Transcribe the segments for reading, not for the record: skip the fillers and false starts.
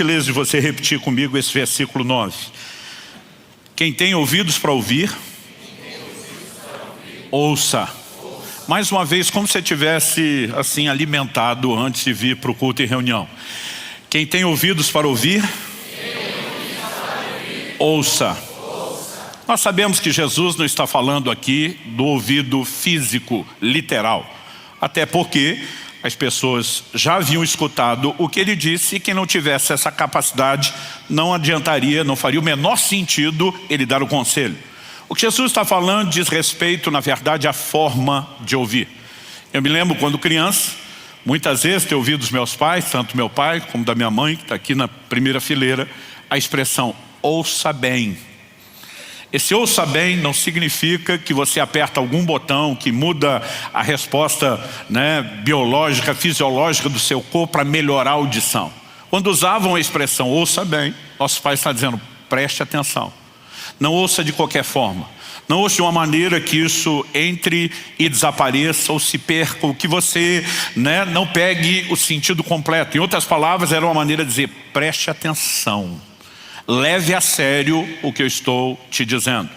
Beleza de você repetir comigo esse versículo 9. Quem tem ouvidos para ouvir, ouça. Mais uma vez, como se você tivesse assim alimentado antes de vir para o culto e reunião. Quem tem ouvidos para ouvir, ouça. Nós sabemos que Jesus não está falando aqui do ouvido físico, literal. Até porque as pessoas já haviam escutado o que ele disse, e quem não tivesse essa capacidade não adiantaria, não faria o menor sentido ele dar o conselho. O que Jesus está falando diz respeito, na verdade, à forma de ouvir. Eu me lembro quando criança, muitas vezes ter ouvido dos meus pais, tanto meu pai como da minha mãe, que está aqui na primeira fileira, a expressão ouça bem. Esse ouça bem não significa que você aperta algum botão que muda a resposta, biológica, fisiológica do seu corpo para melhorar a audição. Quando usavam a expressão ouça bem, nossos pais estão dizendo preste atenção. Não ouça de qualquer forma. Não ouça de uma maneira que isso entre e desapareça ou se perca, ou que você não pegue o sentido completo. Em outras palavras, era uma maneira de dizer preste atenção. Leve a sério o que eu estou te dizendo.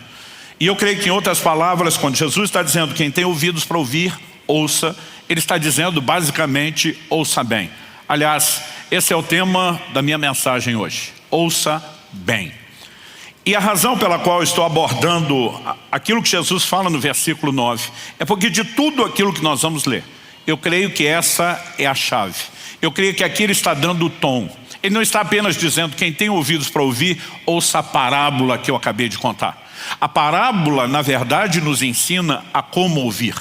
E eu creio que em outras palavras, quando Jesus está dizendo quem tem ouvidos para ouvir, ouça, ele está dizendo basicamente ouça bem. Aliás, esse é o tema da minha mensagem hoje. Ouça bem. E a razão pela qual eu estou abordando aquilo que Jesus fala no versículo 9 é porque de tudo aquilo que nós vamos ler, eu creio que essa é a chave. Eu creio que aqui ele está dando o tom. Ele não está apenas dizendo quem tem ouvidos para ouvir, ouça a parábola que eu acabei de contar. A parábola, na verdade, nos ensina a como ouvir.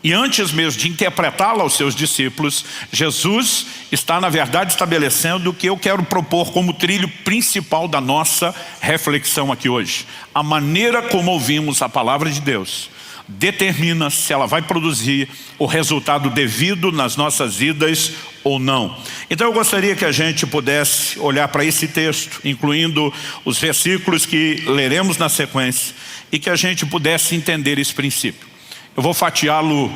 E antes mesmo de interpretá-la aos seus discípulos, Jesus está, na verdade, estabelecendo o que eu quero propor como trilho principal da nossa reflexão aqui hoje. A maneira como ouvimos a palavra de Deus determina se ela vai produzir o resultado devido nas nossas vidas ou não. Então eu gostaria que a gente pudesse olhar para esse texto, incluindo os versículos que leremos na sequência, e que a gente pudesse entender esse princípio. Eu vou fatiá-lo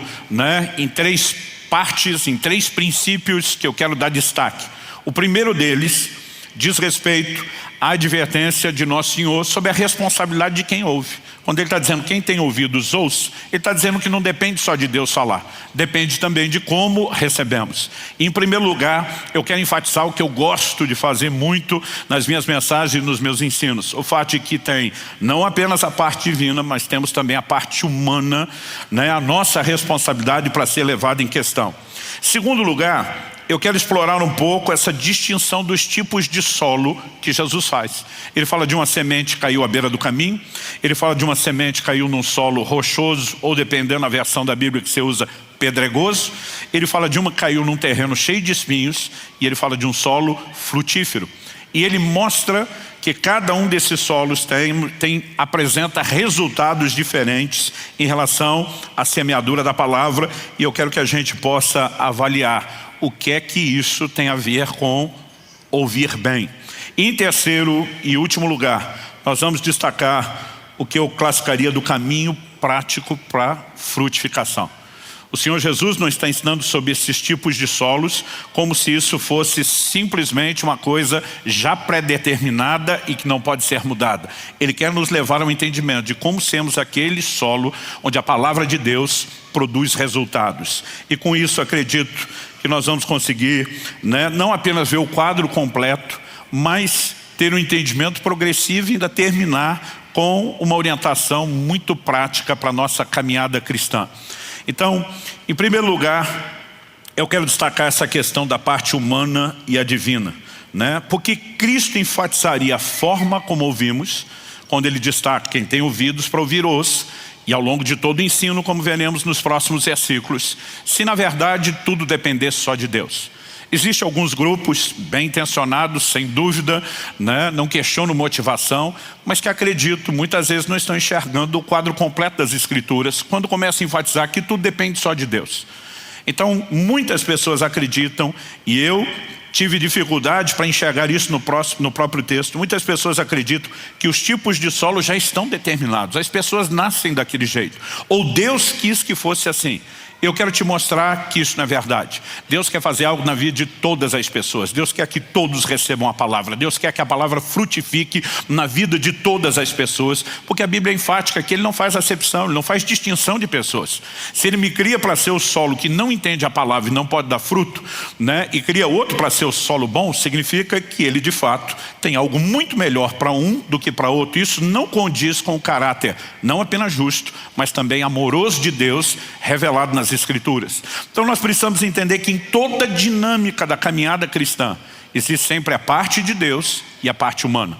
em 3 partes, em 3 princípios que eu quero dar destaque. O primeiro deles diz respeito à advertência de Nosso Senhor sobre a responsabilidade de quem ouve. Quando ele está dizendo quem tem ouvidos ouça, ele está dizendo que não depende só de Deus falar, depende também de como recebemos. E, em primeiro lugar, eu quero enfatizar o que eu gosto de fazer muito nas minhas mensagens e nos meus ensinos. O fato de que tem não apenas a parte divina, mas temos também a parte humana, a nossa responsabilidade para ser levada em questão. Segundo lugar, eu quero explorar um pouco essa distinção dos tipos de solo que Jesus faz. Ele fala de uma semente que caiu à beira do caminho, ele fala de uma semente que caiu num solo rochoso, ou dependendo da versão da Bíblia que você usa, pedregoso. Ele fala de uma que caiu num terreno cheio de espinhos, e ele fala de um solo frutífero. E ele mostra que cada um desses solos apresenta resultados diferentes em relação à semeadura da palavra, e eu quero que a gente possa avaliar o que é que isso tem a ver com ouvir bem. Em terceiro e último lugar, nós vamos destacar o que eu classificaria do caminho prático para frutificação. O Senhor Jesus não está ensinando sobre esses tipos de solos como se isso fosse simplesmente uma coisa já pré-determinada e que não pode ser mudada. Ele quer nos levar ao entendimento de como sermos aquele solo onde a palavra de Deus produz resultados. E com isso acredito que nós vamos conseguir não apenas ver o quadro completo, mas ter um entendimento progressivo e ainda terminar com uma orientação muito prática para a nossa caminhada cristã. Então, em primeiro lugar, eu quero destacar essa questão da parte humana e a divina, porque Cristo enfatizaria a forma como ouvimos, quando ele destaca quem tem ouvidos para ouvir ouça, e ao longo de todo o ensino, como veremos nos próximos versículos, se na verdade tudo dependesse só de Deus. Existem alguns grupos bem intencionados, sem dúvida, não questiono motivação, mas que acredito, muitas vezes não estão enxergando o quadro completo das Escrituras, quando começam a enfatizar que tudo depende só de Deus. Então, muitas pessoas acreditam, e eu tive dificuldade para enxergar isso no próprio texto. Muitas pessoas acreditam que os tipos de solo já estão determinados. As pessoas nascem daquele jeito. Ou Deus quis que fosse assim. Eu quero te mostrar que isso não é verdade. Deus quer fazer algo na vida de todas as pessoas. Deus quer que todos recebam a palavra. Deus quer que a palavra frutifique na vida de todas as pessoas, porque a Bíblia é enfática que Ele não faz acepção, Ele não faz distinção de pessoas. Se Ele me cria para ser o solo que não entende a palavra e não pode dar fruto, né, e cria outro para ser o solo bom, significa que Ele de fato tem algo muito melhor para um do que para outro. Isso não condiz com o caráter, não apenas justo, mas também amoroso de Deus, revelado nas Escrituras. Então nós precisamos entender que em toda a dinâmica da caminhada cristã existe sempre a parte de Deus e a parte humana.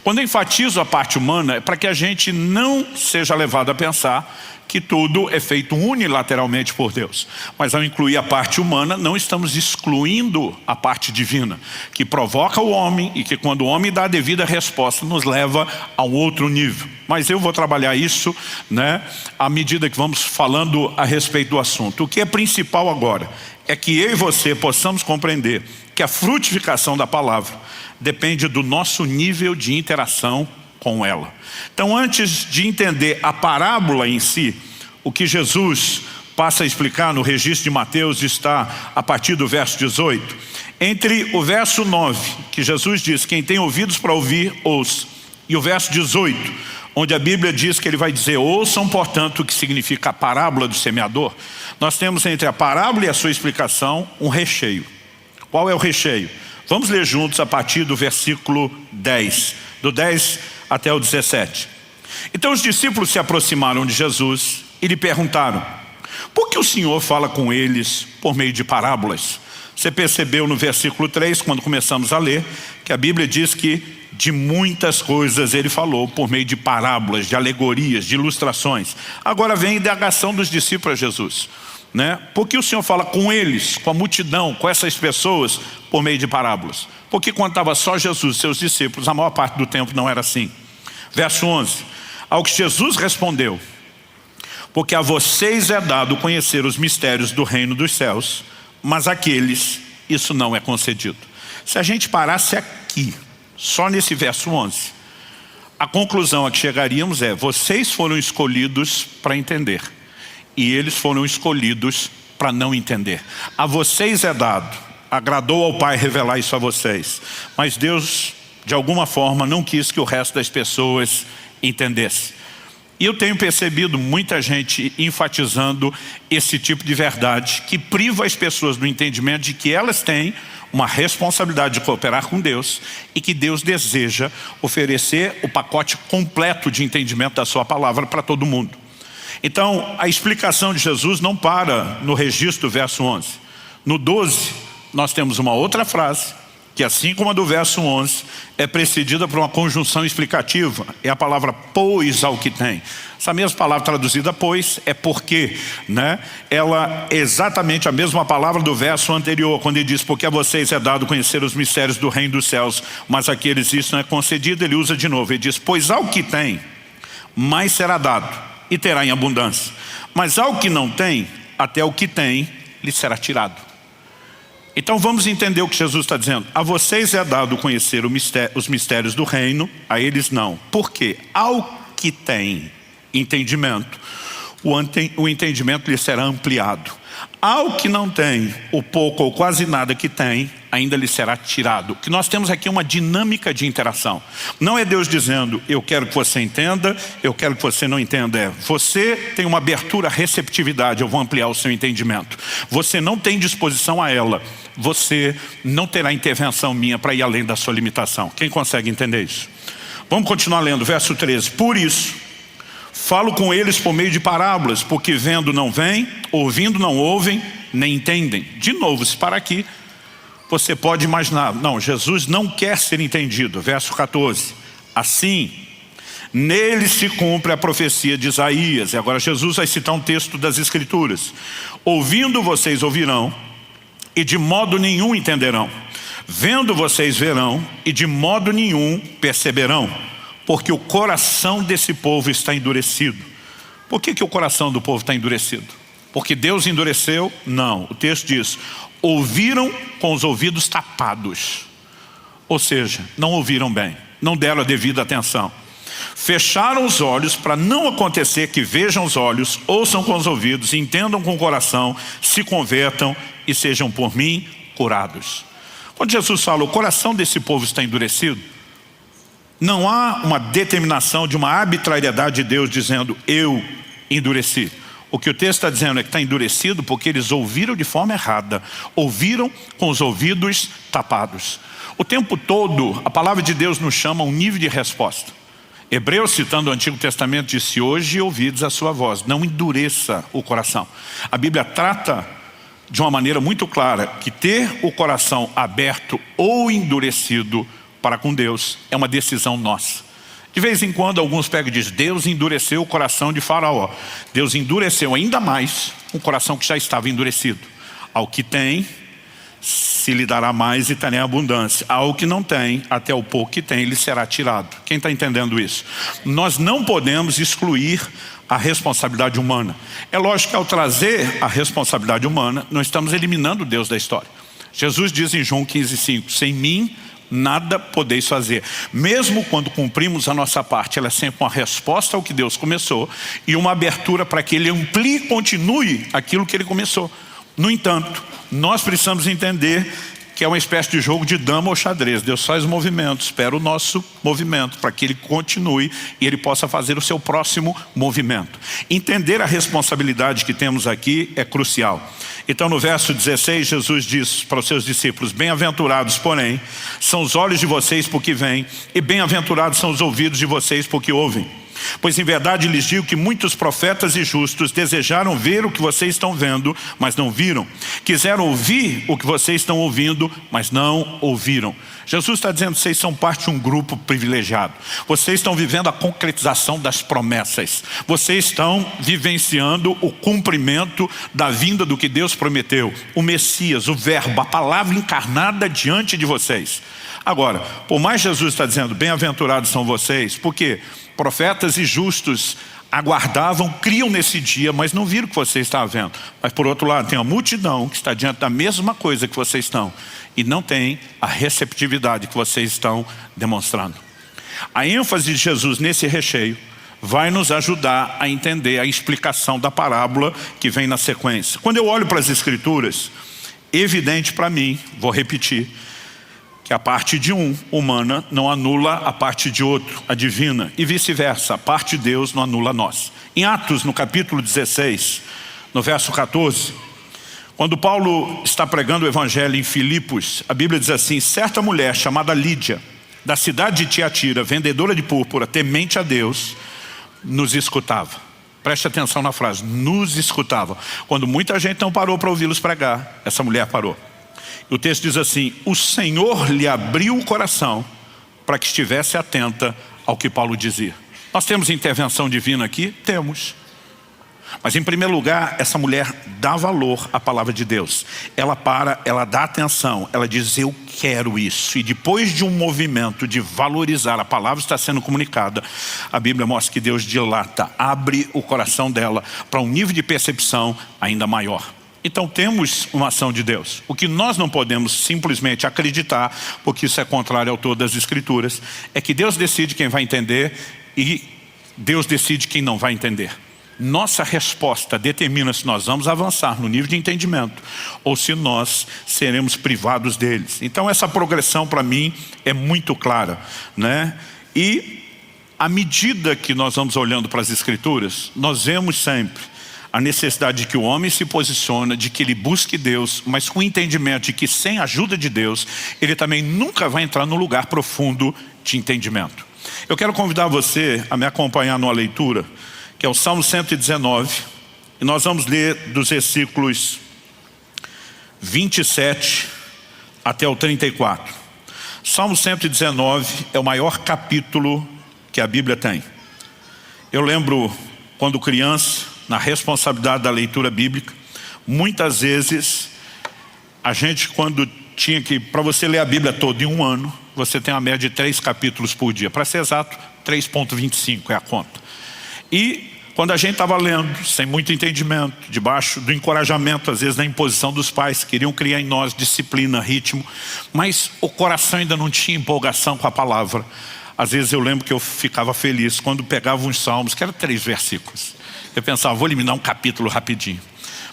Quando eu enfatizo a parte humana é para que a gente não seja levado a pensar que tudo é feito unilateralmente por Deus. Mas ao incluir a parte humana, não estamos excluindo a parte divina, que provoca o homem e que quando o homem dá a devida resposta, nos leva a um outro nível. Mas eu vou trabalhar isso, né, à medida que vamos falando a respeito do assunto. O que é principal agora é que eu e você possamos compreender que a frutificação da palavra depende do nosso nível de interação com ela. Então, antes de entender a parábola em si, o que Jesus passa a explicar no registro de Mateus está a partir do verso 18. Entre o verso 9, que Jesus diz, quem tem ouvidos para ouvir, ouça, e o verso 18, onde a Bíblia diz que Ele vai dizer, ouçam, portanto, o que significa a parábola do semeador, nós temos entre a parábola e a sua explicação um recheio. Qual é o recheio? Vamos ler juntos a partir do versículo 10, do 10 até o 17. Então os discípulos se aproximaram de Jesus e lhe perguntaram, por que o Senhor fala com eles por meio de parábolas? Você percebeu no versículo 3, quando começamos a ler, que a Bíblia diz que de muitas coisas Ele falou por meio de parábolas, de alegorias, de ilustrações. Agora vem a indagação dos discípulos a Jesus, né? Por que o Senhor fala com eles, com a multidão, com essas pessoas, por meio de parábolas? Porque quando estava só Jesus e seus discípulos, a maior parte do tempo não era assim. Verso 11, ao que Jesus respondeu, porque a vocês é dado conhecer os mistérios do reino dos céus, mas àqueles isso não é concedido. Se a gente parasse aqui, só nesse verso 11, a conclusão a que chegaríamos é, vocês foram escolhidos para entender, e eles foram escolhidos para não entender. A vocês é dado, agradou ao Pai revelar isso a vocês, mas Deus de alguma forma não quis que o resto das pessoas entendesse. E eu tenho percebido muita gente enfatizando esse tipo de verdade que priva as pessoas do entendimento de que elas têm uma responsabilidade de cooperar com Deus e que Deus deseja oferecer o pacote completo de entendimento da sua palavra para todo mundo. Então a explicação de Jesus não para no registro do verso 11. No 12 nós temos uma outra frase que, assim como a do verso 11, é precedida por uma conjunção explicativa. É a palavra pois ao que tem. Essa mesma palavra traduzida pois é porque, né? Ela é exatamente a mesma palavra do verso anterior, quando ele diz, porque a vocês é dado conhecer os mistérios do reino dos céus, mas àqueles isso não é concedido. Ele usa de novo, ele diz, pois ao que tem, mais será dado, e terá em abundância. Mas ao que não tem, até o que tem, lhe será tirado. Então vamos entender o que Jesus está dizendo. A vocês é dado conhecer os mistérios do reino, a eles não. Por quê? Ao que tem entendimento, o entendimento lhe será ampliado. Ao que não tem, o pouco ou quase nada que tem, ainda lhe será tirado. Que nós temos aqui uma dinâmica de interação. Não é Deus dizendo, eu quero que você entenda, eu quero que você não entenda. É, você tem uma abertura à receptividade, eu vou ampliar o seu entendimento. Você não tem disposição a ela, você não terá intervenção minha para ir além da sua limitação. Quem consegue entender isso? Vamos continuar lendo, verso 13. Por isso, falo com eles por meio de parábolas, porque vendo não veem, ouvindo não ouvem, nem entendem. De novo, se para aqui, você pode imaginar, não, Jesus não quer ser entendido. Verso 14, assim, nele se cumpre a profecia de Isaías. E agora Jesus vai citar um texto das Escrituras. Ouvindo vocês ouvirão, e de modo nenhum entenderão. Vendo vocês verão, e de modo nenhum perceberão. Porque o coração desse povo está endurecido. Por que o coração do povo está endurecido? Porque Deus endureceu? Não, o texto diz, ouviram com os ouvidos tapados. Ou seja, não ouviram bem, não deram a devida atenção. fecharam os olhos para não acontecer que vejam os olhos, ouçam com os ouvidos, entendam com o coração, se convertam e sejam por mim curados. Quando Jesus fala, o coração desse povo está endurecido, não há uma determinação de uma arbitrariedade de Deus dizendo, eu endureci. O que o texto está dizendo é que está endurecido porque eles ouviram de forma errada, ouviram com os ouvidos tapados. O tempo todo, a palavra de Deus nos chama a um nível de resposta. Hebreus, citando o Antigo Testamento, disse, hoje ouvides a sua voz, não endureça o coração. A Bíblia trata de uma maneira muito clara que ter o coração aberto ou endurecido para com Deus é uma decisão nossa. De vez em quando alguns pegam e dizem, Deus endureceu o coração de Faraó. Deus endureceu ainda mais um coração que já estava endurecido. Ao que tem, se lhe dará mais e terá abundância. Ao que não tem, até o pouco que tem, lhe será tirado. Quem está entendendo isso? Nós não podemos excluir a responsabilidade humana. É lógico que ao trazer a responsabilidade humana, nós estamos eliminando Deus da história. Jesus diz em João 15,5, sem mim nada podeis fazer. Mesmo quando cumprimos a nossa parte, ela é sempre uma resposta ao que Deus começou e uma abertura para que Ele amplie e continue aquilo que Ele começou. No entanto, nós precisamos entender que é uma espécie de jogo de dama ou xadrez. Deus faz o movimento, espera o nosso movimento para que Ele continue e Ele possa fazer o seu próximo movimento. Entender a responsabilidade que temos aqui é crucial. Então no verso 16 Jesus diz para os seus discípulos, bem-aventurados porém são os olhos de vocês porque veem e bem-aventurados são os ouvidos de vocês porque ouvem. Pois em verdade lhes digo que muitos profetas e justos desejaram ver o que vocês estão vendo, mas não viram. Quiseram ouvir o que vocês estão ouvindo, mas não ouviram. Jesus está dizendo, vocês são parte de um grupo privilegiado. Vocês estão vivendo a concretização das promessas. Vocês estão vivenciando o cumprimento da vinda do que Deus prometeu. O Messias, o Verbo, a palavra encarnada diante de vocês. Agora, por mais Jesus está dizendo, bem-aventurados são vocês, porque profetas e justos aguardavam, criam nesse dia, mas não viram o que você estava vendo. Mas por outro lado, tem a multidão que está diante da mesma coisa que vocês estão e não tem a receptividade que vocês estão demonstrando. A ênfase de Jesus nesse recheio vai nos ajudar a entender a explicação da parábola que vem na sequência. Quando eu olho para as Escrituras, é evidente para mim, vou repetir, que a parte de um, humana, não anula a parte de outro, a divina, e vice-versa, a parte de Deus não anula a nós. Em Atos, no capítulo 16, no verso 14, quando Paulo está pregando o evangelho em Filipos, a Bíblia diz assim, certa mulher chamada Lídia, da cidade de Tiatira, vendedora de púrpura, temente a Deus, nos escutava. Preste atenção na frase, nos escutava. Quando muita gente não parou para ouvi-los pregar, essa mulher parou. O texto diz assim, o Senhor lhe abriu o coração para que estivesse atenta ao que Paulo dizia. Nós temos intervenção divina aqui? Temos. Mas em primeiro lugar, essa mulher dá valor à palavra de Deus. Ela para, ela dá atenção, ela diz, eu quero isso. E depois de um movimento de valorizar a palavra que está sendo comunicada, a Bíblia mostra que Deus dilata, abre o coração dela para um nível de percepção ainda maior. Então temos uma ação de Deus. O que nós não podemos simplesmente acreditar, porque isso é contrário ao todo das Escrituras, é que Deus decide quem vai entender e Deus decide quem não vai entender. Nossa resposta determina se nós vamos avançar no nível de entendimento ou se nós seremos privados deles. Então essa progressão para mim é muito clara, né? E à medida que nós vamos olhando para as Escrituras, nós vemos sempre a necessidade de que o homem se posicione, de que ele busque Deus, mas com o entendimento de que sem a ajuda de Deus, ele também nunca vai entrar no lugar profundo de entendimento. Eu quero convidar você a me acompanhar numa leitura, que é o Salmo 119, e nós vamos ler dos versículos 27 até o 34. Salmo 119 é o maior capítulo que a Bíblia tem. Eu lembro quando criança, na responsabilidade da leitura bíblica, muitas vezes a gente quando tinha que, para você ler a Bíblia toda em um ano, você tem uma média de 3 capítulos por dia, para ser exato 3,25 é a conta. E quando a gente estava lendo, sem muito entendimento, debaixo do encorajamento, às vezes da imposição dos pais, queriam criar em nós disciplina, ritmo, mas o coração ainda não tinha empolgação com a palavra. às vezes eu lembro que eu ficava feliz quando pegava uns salmos, que eram 3 versículos. Eu pensava, vou eliminar um capítulo rapidinho.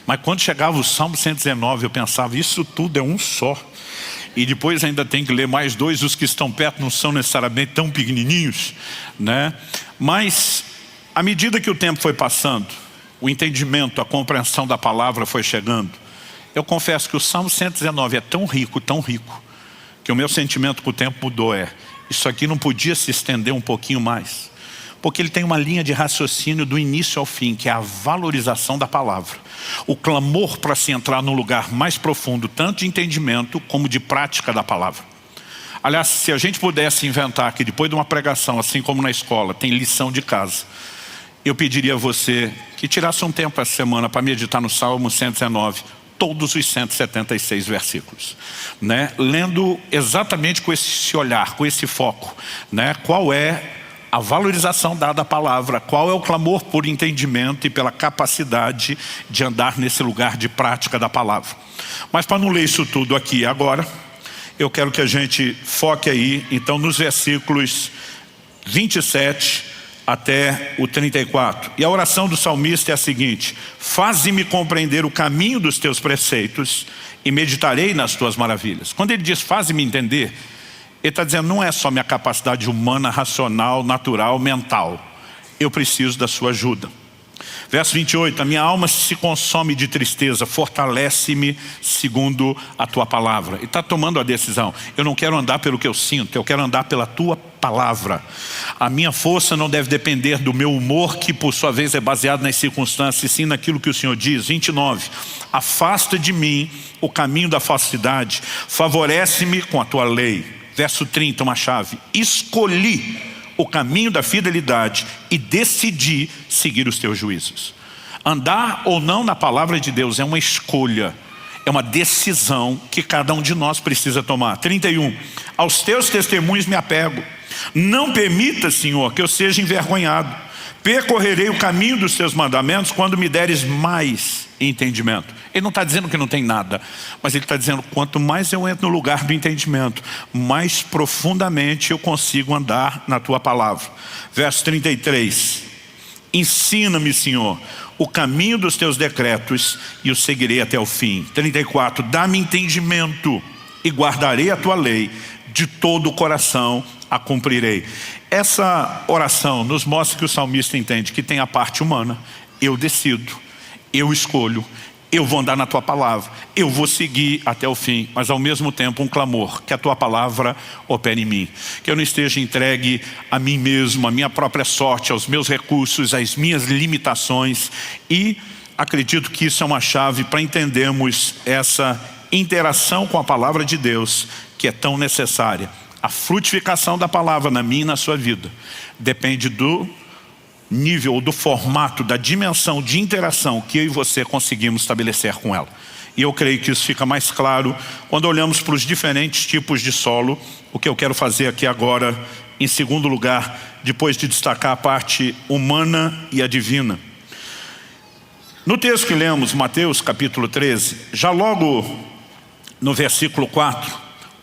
Mas quando chegava o Salmo 119, eu pensava, isso tudo é um só. E depois ainda tem que ler mais 2, os que estão perto não são necessariamente tão pequenininhos, né? Mas, à medida que o tempo foi passando, o entendimento, a compreensão da palavra foi chegando, eu confesso que o Salmo 119 é tão rico, que o meu sentimento com o tempo mudou. Isso aqui não podia se estender um pouquinho mais. Porque ele tem uma linha de raciocínio do início ao fim, que é a valorização da palavra. O clamor para se entrar num lugar mais profundo, tanto de entendimento como de prática da palavra. Aliás, se a gente pudesse inventar que depois de uma pregação, assim como na escola, tem lição de casa, eu pediria a você que tirasse um tempo essa semana para meditar no Salmo 119, todos os 176 versículos, né? Lendo exatamente com esse olhar, com esse foco, né? Qual é a valorização dada à palavra, qual é o clamor por entendimento e pela capacidade de andar nesse lugar de prática da palavra. Mas para não ler isso tudo aqui agora, eu quero que a gente foque aí, então, nos versículos 27 até o 34. E a oração do salmista é a seguinte: faze-me compreender o caminho dos teus preceitos e meditarei nas tuas maravilhas. Quando ele diz faze-me entender, ele está dizendo, não é só minha capacidade humana, racional, natural, mental. Eu preciso da sua ajuda. Verso 28, a minha alma se consome de tristeza, fortalece-me segundo a tua palavra. Ele está tomando a decisão. Eu não quero andar pelo que eu sinto, eu quero andar pela tua palavra. A minha força não deve depender do meu humor, que por sua vez é baseado nas circunstâncias, e sim naquilo que o Senhor diz. 29, afasta de mim o caminho da falsidade, favorece-me com a tua lei. Verso 30, uma chave. Escolhi o caminho da fidelidade e decidi seguir os teus juízos. Andar ou não na palavra de Deus é uma escolha, é uma decisão que cada um de nós precisa tomar. 31, aos teus testemunhos me apego. Não permita, Senhor, que eu seja envergonhado. Percorrerei o caminho dos teus mandamentos quando me deres mais entendimento. Ele não está dizendo que não tem nada, mas ele está dizendo, quanto mais eu entro no lugar do entendimento, mais profundamente eu consigo andar na tua palavra. Verso 33, ensina-me, Senhor, o caminho dos teus decretos e o seguirei até o fim. 34, dá-me entendimento e guardarei a tua lei, de todo o coração a cumprirei. Essa oração nos mostra que o salmista entende que tem a parte humana, eu decido, eu escolho, eu vou andar na tua palavra, eu vou seguir até o fim, mas ao mesmo tempo um clamor, que a tua palavra opere em mim, que eu não esteja entregue a mim mesmo, a minha própria sorte, aos meus recursos, às minhas limitações. E acredito que isso é uma chave para entendermos essa interação com a palavra de Deus, que é tão necessária. A frutificação da palavra na minha e na sua vida depende do nível, ou do formato, da dimensão de interação que eu e você conseguimos estabelecer com ela. E eu creio que isso fica mais claro quando olhamos para os diferentes tipos de solo. O que eu quero fazer aqui agora, em segundo lugar, depois de destacar a parte humana e a divina. No texto que lemos, Mateus capítulo 13, já logo no versículo 4,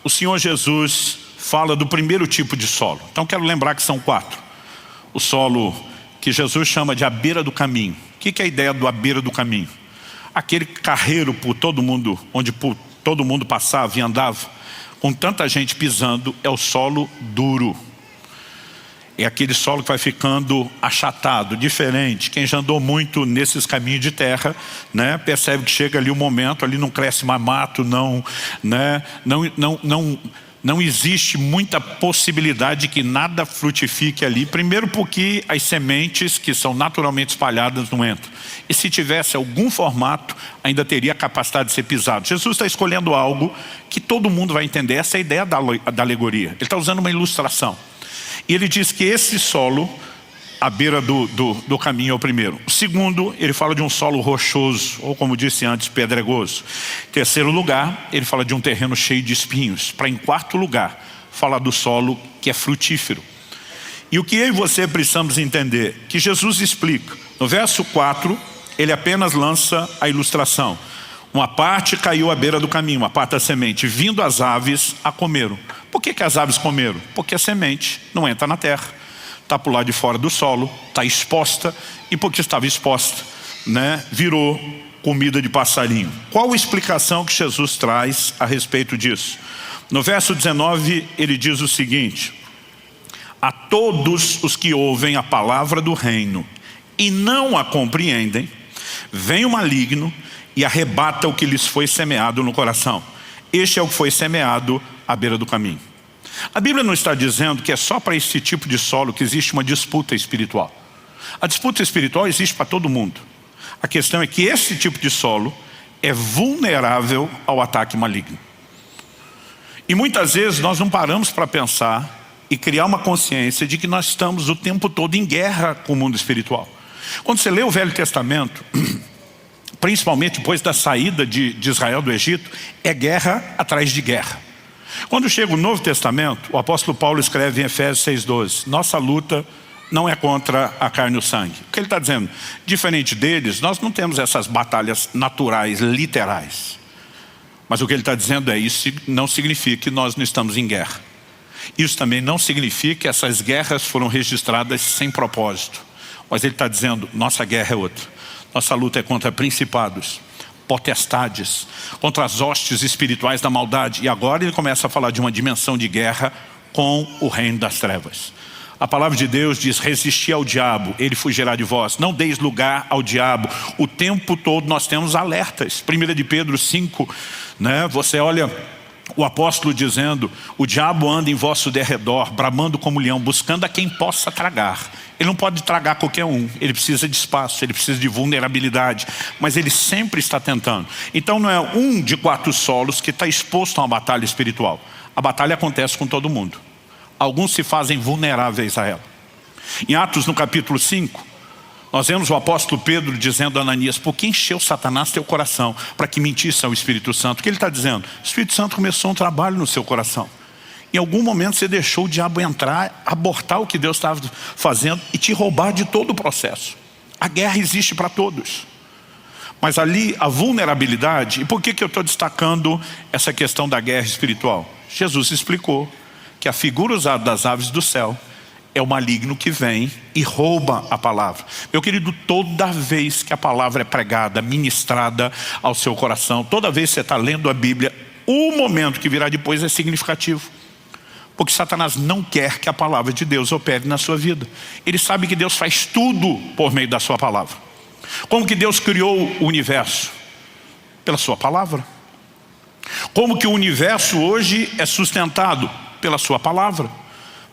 o Senhor Jesus fala do primeiro tipo de solo. Então quero lembrar que são 4. O solo que Jesus chama de à beira do caminho. O que é a ideia do à beira do caminho? Aquele carreiro por todo mundo, onde todo mundo passava e andava, com tanta gente pisando, é o solo duro. É aquele solo que vai ficando achatado, diferente. Quem já andou muito nesses caminhos de terra, né, percebe que chega ali um momento, ali não cresce mais mato, não existe muita possibilidade de que nada frutifique ali. Primeiro porque as sementes que são naturalmente espalhadas não entram. E se tivesse algum formato, ainda teria a capacidade de ser pisado. Jesus está escolhendo algo que todo mundo vai entender. Essa é a ideia da alegoria. Ele está usando uma ilustração. E ele diz que esse solo, à beira do caminho, é o primeiro. O segundo, ele fala de um solo rochoso, ou como disse antes, pedregoso. Terceiro lugar, ele fala de um terreno cheio de espinhos. Para, em quarto lugar, falar do solo que é frutífero. E o que eu e você precisamos entender, que Jesus explica. No verso 4, ele apenas lança a ilustração. Uma parte caiu à beira do caminho, uma parte da semente. Vindo as aves, a comeram. Por que as aves comeram? Porque a semente não entra na terra, está por lá de fora do solo, está exposta, e porque estava exposta, né, virou comida de passarinho. Qual a explicação que Jesus traz a respeito disso? No verso 19 ele diz o seguinte: a todos os que ouvem a palavra do reino e não a compreendem, vem o maligno e arrebata o que lhes foi semeado no coração. Este é o que foi semeado à beira do caminho. A Bíblia não está dizendo que é só para esse tipo de solo que existe uma disputa espiritual. A disputa espiritual existe para todo mundo. A questão é que esse tipo de solo é vulnerável ao ataque maligno. E muitas vezes nós não paramos para pensar e criar uma consciência de que nós estamos o tempo todo em guerra com o mundo espiritual. Quando você lê o Velho Testamento, principalmente depois da saída de Israel do Egito, é guerra atrás de guerra. Quando chega o Novo Testamento, o apóstolo Paulo escreve em Efésios 6,12: nossa luta não é contra a carne e o sangue. O que ele está dizendo? Diferente deles, nós não temos essas batalhas naturais, literais. Mas o que ele está dizendo é: isso não significa que nós não estamos em guerra. Isso também não significa que essas guerras foram registradas sem propósito. Mas ele está dizendo: nossa guerra é outra. Nossa luta é contra principados, potestades, contra as hostes espirituais da maldade. E agora ele começa a falar de uma dimensão de guerra com o reino das trevas. A palavra de Deus diz: resisti ao diabo, ele fugirá de vós. Não deis lugar ao diabo. O tempo todo nós temos alertas. 1 de Pedro 5, né? Você olha o apóstolo dizendo: o diabo anda em vosso derredor, bramando como leão, buscando a quem possa tragar. Ele não pode tragar qualquer um, ele precisa de espaço, ele precisa de vulnerabilidade, mas ele sempre está tentando. Então não é um de 4 solos que está exposto a uma batalha espiritual. A batalha acontece com todo mundo. Alguns se fazem vulneráveis a ela. Em Atos, no capítulo 5, nós vemos o apóstolo Pedro dizendo a Ananias: por que encheu Satanás teu coração para que mentisse ao Espírito Santo? O que ele está dizendo? O Espírito Santo começou um trabalho no seu coração. Em algum momento você deixou o diabo entrar, abortar o que Deus estava fazendo e te roubar de todo o processo. A guerra existe para todos. Mas ali a vulnerabilidade. E por que eu estou destacando essa questão da guerra espiritual? Jesus explicou que a figura usada das aves do céu é o maligno que vem e rouba a palavra. Meu querido, toda vez que a palavra é pregada, ministrada ao seu coração, toda vez que você está lendo a Bíblia, o momento que virá depois é significativo. Porque Satanás não quer que a palavra de Deus opere na sua vida. Ele sabe que Deus faz tudo por meio da sua palavra. Como que Deus criou o universo? Pela sua palavra. Como que o universo hoje é sustentado? Pela sua palavra.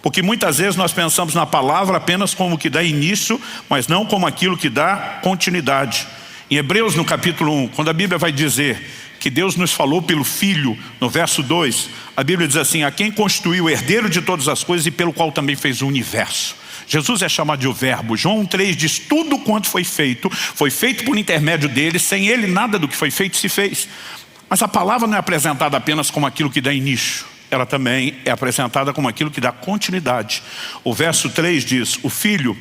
Porque muitas vezes nós pensamos na palavra apenas como que dá início, mas não como aquilo que dá continuidade. Em Hebreus, no capítulo 1, quando a Bíblia vai dizer que Deus nos falou pelo Filho, no verso 2, a Bíblia diz assim: a quem constituiu o herdeiro de todas as coisas e pelo qual também fez o universo. Jesus é chamado de o Verbo. João 3 diz: tudo quanto foi feito por intermédio dele, sem ele nada do que foi feito se fez. Mas a palavra não é apresentada apenas como aquilo que dá início, ela também é apresentada como aquilo que dá continuidade. O verso 3 diz: o Filho,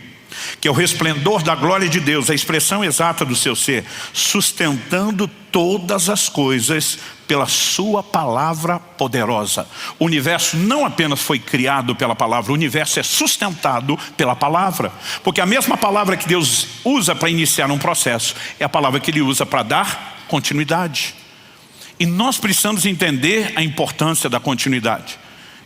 que é o resplendor da glória de Deus, a expressão exata do seu ser, sustentando todas as coisas pela sua palavra poderosa. O universo não apenas foi criado pela palavra, o universo é sustentado pela palavra. Porque a mesma palavra que Deus usa para iniciar um processo é a palavra que Ele usa para dar continuidade. E nós precisamos entender a importância da continuidade.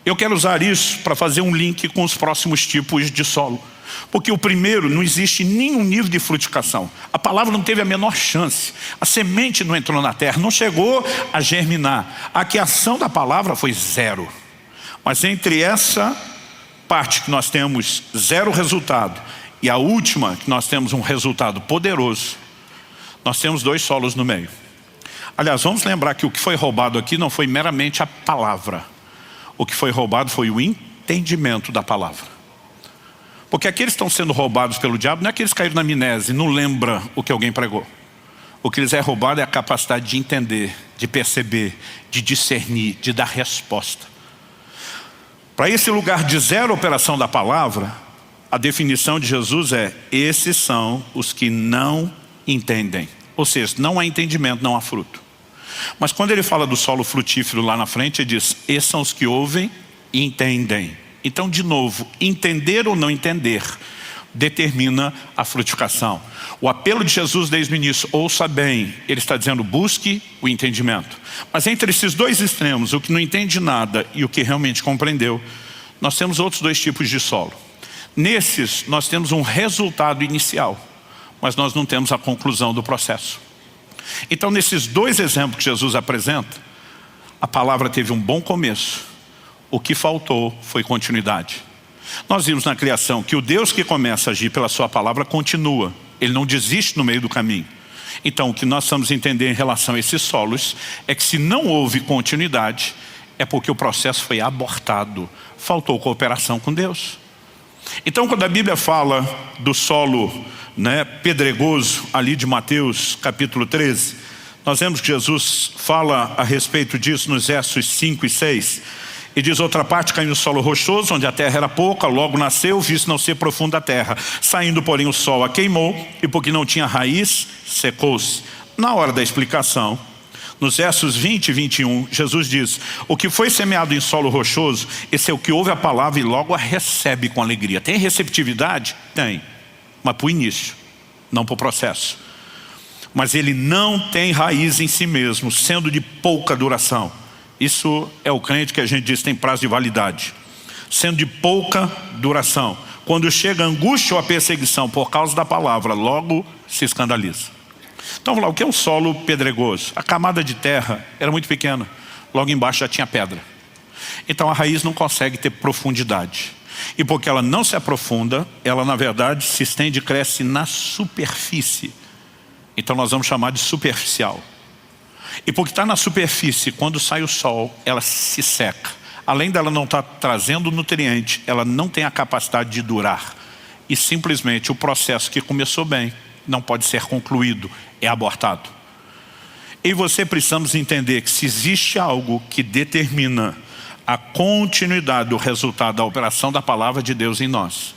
Eu quero usar isso para fazer um link com os próximos tipos de solo. Porque o primeiro, não existe nenhum nível de frutificação. A palavra não teve a menor chance. A semente não entrou na terra, não chegou a germinar. A criação da palavra foi 0. Mas entre essa parte que nós temos 0 resultado e a última que nós temos um resultado poderoso, nós temos 2 solos no meio. Aliás, vamos lembrar que o que foi roubado aqui não foi meramente a palavra. O que foi roubado foi o entendimento da palavra. Porque aqueles que estão sendo roubados pelo diabo não é que eles caíram na amnésia e não lembram o que alguém pregou. O que eles é roubado é a capacidade de entender, de perceber, de discernir, de dar resposta. Para esse lugar de 0 operação da palavra, a definição de Jesus é: esses são os que não entendem. Ou seja, não há entendimento, não há fruto. Mas quando ele fala do solo frutífero lá na frente, ele diz: esses são os que ouvem entendem. Então, de novo, entender ou não entender determina a frutificação. O apelo de Jesus desde o início, ouça bem, ele está dizendo busque o entendimento. Mas entre esses dois extremos, o que não entende nada e o que realmente compreendeu, nós temos outros dois tipos de solo. Nesses, nós temos um resultado inicial, mas nós não temos a conclusão do processo. Então, nesses dois exemplos que Jesus apresenta, a palavra teve um bom começo. O que faltou foi continuidade. Nós vimos na criação que o Deus que começa a agir pela sua palavra continua. Ele não desiste no meio do caminho. Então, o que nós vamos entender em relação a esses solos é que se não houve continuidade, é porque o processo foi abortado. Faltou cooperação com Deus. Então, quando a Bíblia fala do solo pedregoso, ali de Mateus capítulo 13, nós vemos que Jesus fala a respeito disso nos versos 5 e 6. E diz, outra parte caiu no solo rochoso, onde a terra era pouca, logo nasceu, visto não ser profunda a terra. Saindo, porém, o sol a queimou, e porque não tinha raiz, secou-se. Na hora da explicação, nos versos 20 e 21, Jesus diz, o que foi semeado em solo rochoso, esse é o que ouve a palavra e logo a recebe com alegria. Tem receptividade? Tem, mas para o início, não para o processo. Mas ele não tem raiz em si mesmo, sendo de pouca duração. Isso é o crente que a gente diz tem prazo de validade. Sendo de pouca duração. Quando chega a angústia ou a perseguição por causa da palavra, logo se escandaliza. Então vamos lá, o que é um solo pedregoso? A camada de terra era muito pequena. Logo embaixo já tinha pedra. Então a raiz não consegue ter profundidade. E porque ela não se aprofunda, ela na verdade se estende e cresce na superfície. Então nós vamos chamar de superficial. E porque está na superfície, quando sai o sol, ela se seca. Além dela não estar trazendo nutriente, ela não tem a capacidade de durar. E simplesmente o processo que começou bem, não pode ser concluído, é abortado. E você precisamos entender que se existe algo que determina a continuidade do resultado da operação da palavra de Deus em nós,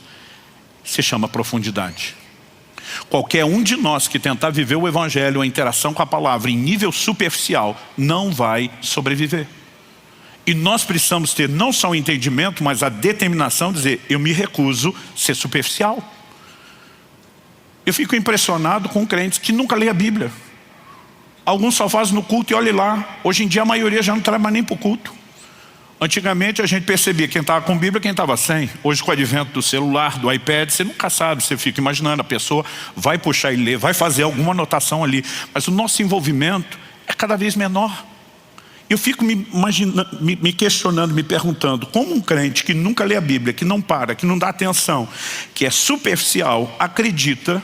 se chama profundidade. Qualquer um de nós que tentar viver o evangelho, a interação com a palavra em nível superficial, não vai sobreviver. E nós precisamos ter não só o entendimento, mas a determinação de dizer, eu me recuso a ser superficial. Eu fico impressionado com crentes que nunca lê a Bíblia. Alguns só fazem no culto e olhe lá. Hoje em dia a maioria já não traz mais nem para o culto. Antigamente a gente percebia quem estava com Bíblia e quem estava sem. Hoje com o advento do celular, do iPad, você nunca sabe, você fica imaginando, a pessoa vai puxar e ler, vai fazer alguma anotação ali. Mas o nosso envolvimento é cada vez menor. Eu fico me questionando, me perguntando, como um crente que nunca lê a Bíblia, que não para, que não dá atenção, que é superficial, acredita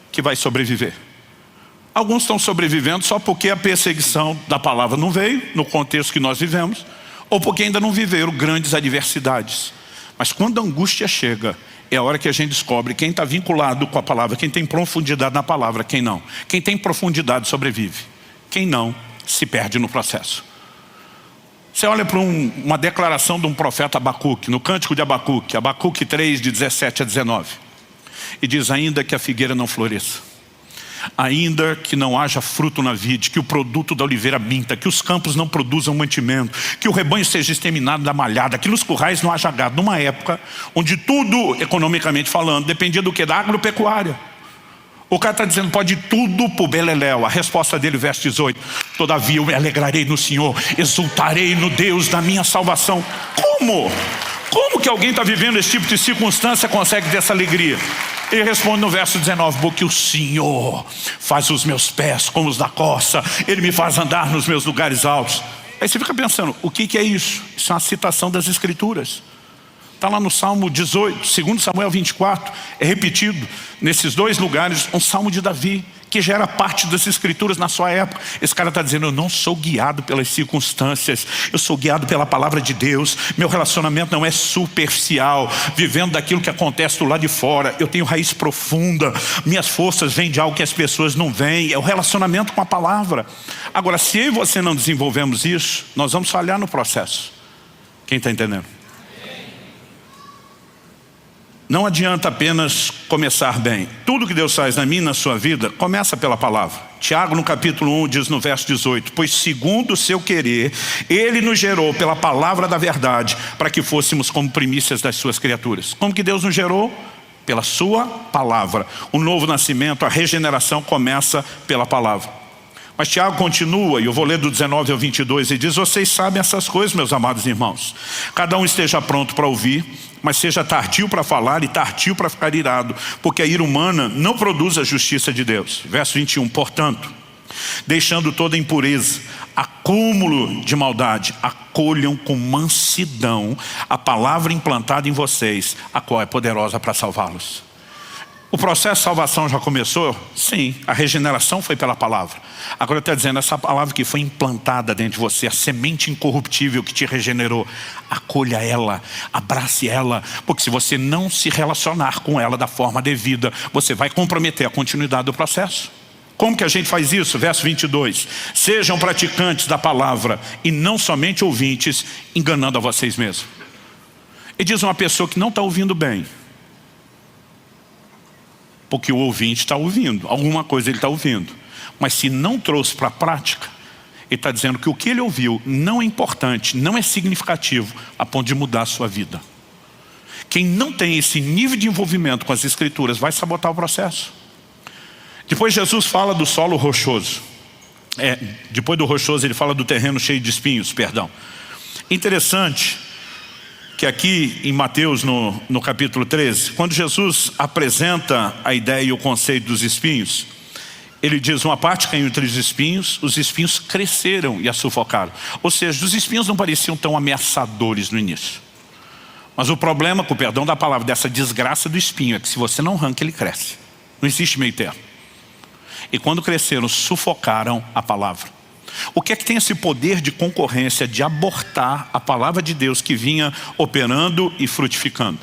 que vai sobreviver. Alguns estão sobrevivendo só porque a perseguição da palavra não veio, no contexto que nós vivemos, ou porque ainda não viveram grandes adversidades. Mas quando a angústia chega, é a hora que a gente descobre quem está vinculado com a palavra, quem tem profundidade na palavra, quem não. Quem tem profundidade sobrevive, quem não se perde no processo. Você olha para uma declaração de um profeta Abacuque, no cântico de Abacuque, Abacuque 3, de 17 a 19. E diz, ainda que a figueira não floresça, ainda que não haja fruto na vide, que o produto da oliveira minta, que os campos não produzam mantimento, que o rebanho seja exterminado da malhada, que nos currais não haja gado, numa época onde tudo, economicamente falando, dependia do que? Da agropecuária. O cara está dizendo, pode tudo para o beleléu. A resposta dele, verso 18, todavia eu me alegrarei no Senhor, exultarei no Deus da minha salvação. Como? Como que alguém está vivendo esse tipo de circunstância consegue ter essa alegria? Ele responde no verso 19, porque o Senhor faz os meus pés como os da coça, Ele me faz andar nos meus lugares altos. Aí você fica pensando, o que é isso? Isso é uma citação das Escrituras. Está lá no Salmo 18, 2 Samuel 24, é repetido nesses dois lugares, um Salmo de Davi, que já era parte das Escrituras na sua época. Esse cara está dizendo, eu não sou guiado pelas circunstâncias, eu sou guiado pela palavra de Deus, meu relacionamento não é superficial, vivendo daquilo que acontece do lado de fora, eu tenho raiz profunda, minhas forças vêm de algo que as pessoas não veem, é o relacionamento com a palavra. Agora, se eu e você não desenvolvemos isso, nós vamos falhar no processo. Quem está entendendo? Não adianta apenas começar bem. Tudo que Deus faz na minha e na sua vida, começa pela palavra. Tiago, no capítulo 1, diz no verso 18: pois segundo o seu querer, Ele nos gerou pela palavra da verdade, para que fôssemos como primícias das suas criaturas. Como que Deus nos gerou? Pela sua palavra. O novo nascimento, a regeneração começa pela palavra. Mas Tiago continua, e eu vou ler do 19 ao 22, e diz: vocês sabem essas coisas, meus amados irmãos. Cada um esteja pronto para ouvir, mas seja tardio para falar e tardio para ficar irado, porque a ira humana não produz a justiça de Deus. Verso 21, portanto, deixando toda impureza, acúmulo de maldade, acolham com mansidão a palavra implantada em vocês, a qual é poderosa para salvá-los. O processo de salvação já começou? Sim, a regeneração foi pela palavra. Agora eu estou dizendo, essa palavra que foi implantada dentro de você, a semente incorruptível que te regenerou, acolha ela, abrace ela, porque se você não se relacionar com ela da forma devida, você vai comprometer a continuidade do processo. Como que a gente faz isso? Verso 22, sejam praticantes da palavra e não somente ouvintes, enganando a vocês mesmos. E diz uma pessoa que não está ouvindo bem, porque o ouvinte está ouvindo, alguma coisa ele está ouvindo. Mas se não trouxe para a prática, ele está dizendo que o que ele ouviu não é importante, não é significativo, a ponto de mudar a sua vida. Quem não tem esse nível de envolvimento com as escrituras vai sabotar o processo. Depois Jesus fala do solo rochoso. Depois do rochoso ele fala do terreno cheio de espinhos, perdão. Interessante que aqui em Mateus, no capítulo 13, quando Jesus apresenta a ideia e o conceito dos espinhos, ele diz: uma parte caiu entre os espinhos cresceram e a sufocaram. Ou seja, os espinhos não pareciam tão ameaçadores no início. Mas o problema, com o perdão da palavra, dessa desgraça do espinho, é que se você não arranca, ele cresce. Não existe meio termo. E quando cresceram, sufocaram a palavra. O que é que tem esse poder de concorrência, de abortar a palavra de Deus que vinha operando e frutificando?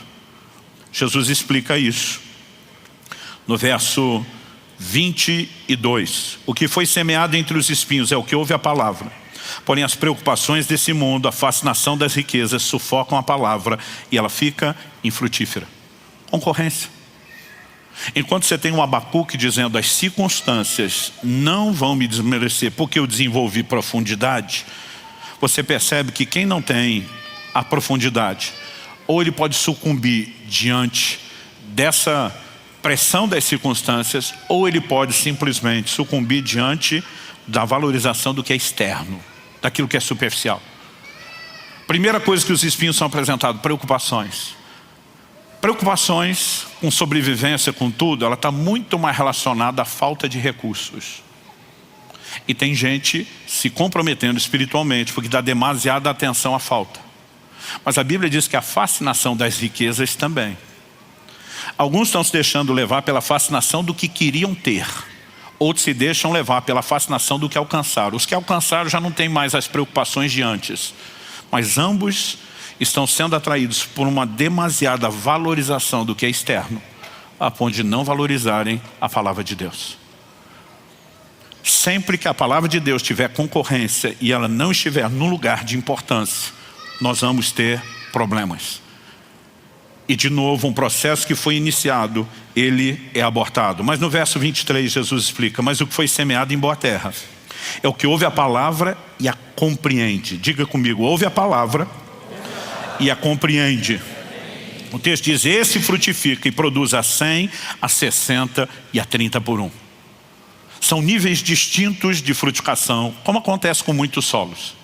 Jesus explica isso no verso 22. O que foi semeado entre os espinhos é o que ouve a palavra. Porém as preocupações desse mundo, a fascinação das riquezas sufocam a palavra e ela fica infrutífera. Concorrência. Enquanto você tem um Abacuque dizendo: as circunstâncias não vão me desmerecer porque eu desenvolvi profundidade, você percebe que quem não tem a profundidade, ou ele pode sucumbir diante dessa pressão das circunstâncias, ou ele pode simplesmente sucumbir diante da valorização do que é externo, daquilo que é superficial. Primeira coisa que os espinhos são apresentados: preocupações. Preocupações com sobrevivência, com tudo, ela está muito mais relacionada à falta de recursos. E tem gente se comprometendo espiritualmente porque dá demasiada atenção à falta. Mas a Bíblia diz que a fascinação das riquezas também. Alguns estão se deixando levar pela fascinação do que queriam ter. Outros se deixam levar pela fascinação do que alcançaram. Os que alcançaram já não têm mais as preocupações de antes. Mas ambos estão sendo atraídos por uma demasiada valorização do que é externo, a ponto de não valorizarem a palavra de Deus. Sempre que a palavra de Deus tiver concorrência e ela não estiver no lugar de importância, nós vamos ter problemas. E de novo, um processo que foi iniciado, ele é abortado. Mas no verso 23 Jesus explica: mas o que foi semeado em boa terra é o que ouve a palavra e a compreende. Diga comigo: ouve a palavra e a compreende. O texto diz: esse frutifica e produz a 100, a 60 e a 30 por 1. São níveis distintos de frutificação, como acontece com muitos solos.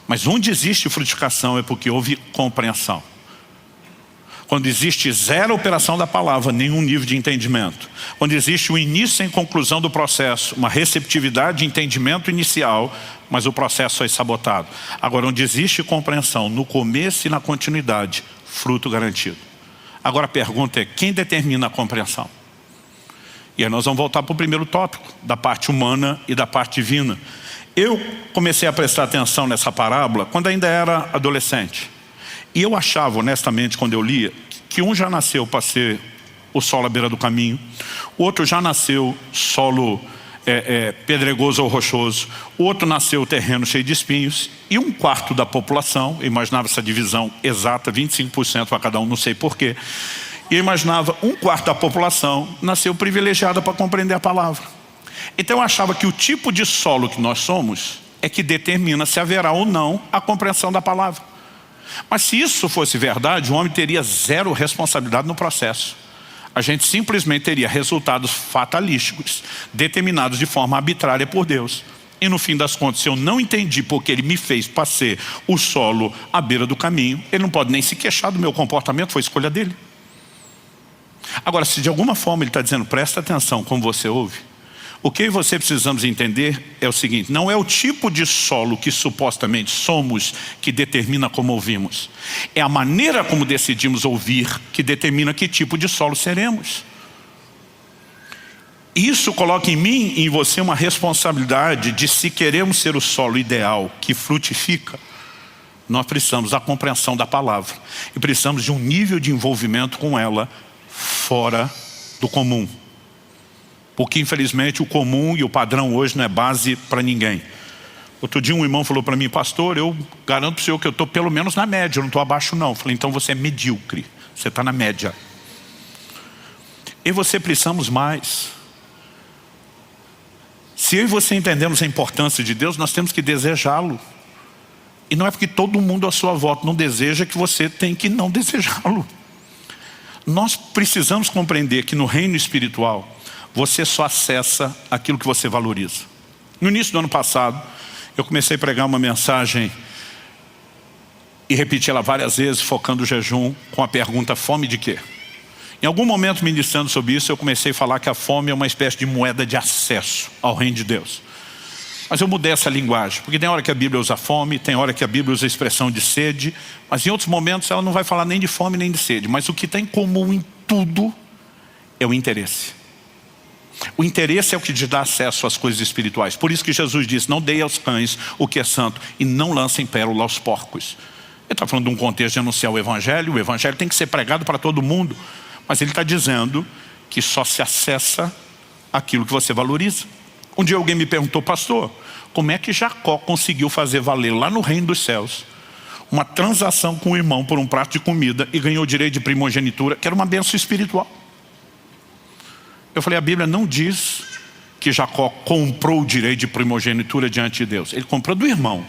Mas onde existe frutificação é porque houve compreensão. Quando existe zero operação da palavra, nenhum nível de entendimento. Quando existe o início sem conclusão do processo, uma receptividade de entendimento inicial, mas o processo foi sabotado. Agora, onde existe compreensão, no começo e na continuidade, fruto garantido. Agora a pergunta é: quem determina a compreensão? E aí nós vamos voltar para o primeiro tópico, da parte humana e da parte divina. Eu comecei a prestar atenção nessa parábola quando ainda era adolescente. E eu achava, honestamente, quando eu lia, que um já nasceu para ser o solo à beira do caminho, o outro já nasceu solo pedregoso ou rochoso, o outro nasceu terreno cheio de espinhos, e um quarto da população, eu imaginava essa divisão exata, 25% para cada um, não sei porquê, e eu imaginava um quarto da população nasceu privilegiada para compreender a palavra. Então eu achava que o tipo de solo que nós somos é que determina se haverá ou não a compreensão da palavra. Mas se isso fosse verdade, o homem teria zero responsabilidade no processo. A gente simplesmente teria resultados fatalísticos, determinados de forma arbitrária por Deus. E no fim das contas, se eu não entendi porque Ele me fez para ser o solo à beira do caminho, Ele não pode nem se queixar do meu comportamento, foi escolha dele. Agora, se de alguma forma Ele está dizendo, presta atenção como você ouve, o que você precisamos entender é o seguinte, não é o tipo de solo que supostamente somos que determina como ouvimos. É a maneira como decidimos ouvir que determina que tipo de solo seremos. Isso coloca em mim e em você uma responsabilidade de, se queremos ser o solo ideal que frutifica, nós precisamos da compreensão da palavra. E precisamos de um nível de envolvimento com ela fora do comum. Porque infelizmente o comum e o padrão hoje não é base para ninguém. Outro dia um irmão falou para mim, pastor, eu garanto para o senhor que eu estou pelo menos na média, eu não estou abaixo não. Eu falei, então você é medíocre, você está na média. Eu e você precisamos mais. Se eu e você entendemos a importância de Deus, nós temos que desejá-lo. E não é porque todo mundo à sua volta não deseja que você tem que não desejá-lo. Nós precisamos compreender que no reino espiritual, você só acessa aquilo que você valoriza. No início do ano passado, eu comecei a pregar uma mensagem e repeti ela várias vezes, focando o jejum com a pergunta, fome de quê? Em algum momento, ministrando sobre isso, eu comecei a falar que a fome é uma espécie de moeda de acesso ao reino de Deus. Mas eu mudei essa linguagem, porque tem hora que a Bíblia usa fome, tem hora que a Bíblia usa a expressão de sede, mas em outros momentos ela não vai falar nem de fome nem de sede. Mas o que tem em comum em tudo é o interesse. O interesse é o que te dá acesso às coisas espirituais. Por isso que Jesus disse, não deem aos cães o que é santo e não lancem pérola aos porcos. Ele está falando de um contexto de anunciar o evangelho tem que ser pregado para todo mundo. Mas ele está dizendo que só se acessa aquilo que você valoriza. Um dia alguém me perguntou, pastor, como é que Jacó conseguiu fazer valer lá no reino dos céus uma transação com o irmão por um prato de comida e ganhou o direito de primogenitura, que era uma bênção espiritual? Eu falei, a Bíblia não diz que Jacó comprou o direito de primogenitura diante de Deus. Ele comprou do irmão.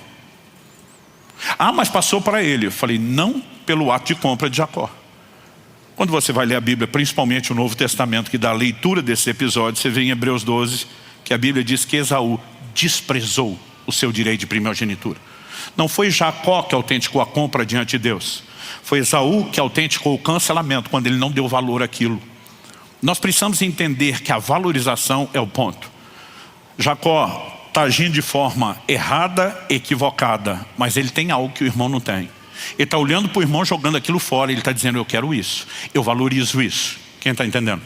Ah, mas passou para ele. Eu falei, não pelo ato de compra de Jacó. Quando você vai ler a Bíblia, principalmente o Novo Testamento, que dá a leitura desse episódio, você vê em Hebreus 12, que a Bíblia diz que Esaú desprezou o seu direito de primogenitura. Não foi Jacó que autenticou a compra diante de Deus. Foi Esaú que autenticou o cancelamento, quando ele não deu valor àquilo. Nós precisamos entender que a valorização é o ponto. Jacó está agindo de forma errada, equivocada, mas ele tem algo que o irmão não tem. Ele está olhando para o irmão, jogando aquilo fora, ele está dizendo, eu quero isso, eu valorizo isso. Quem está entendendo?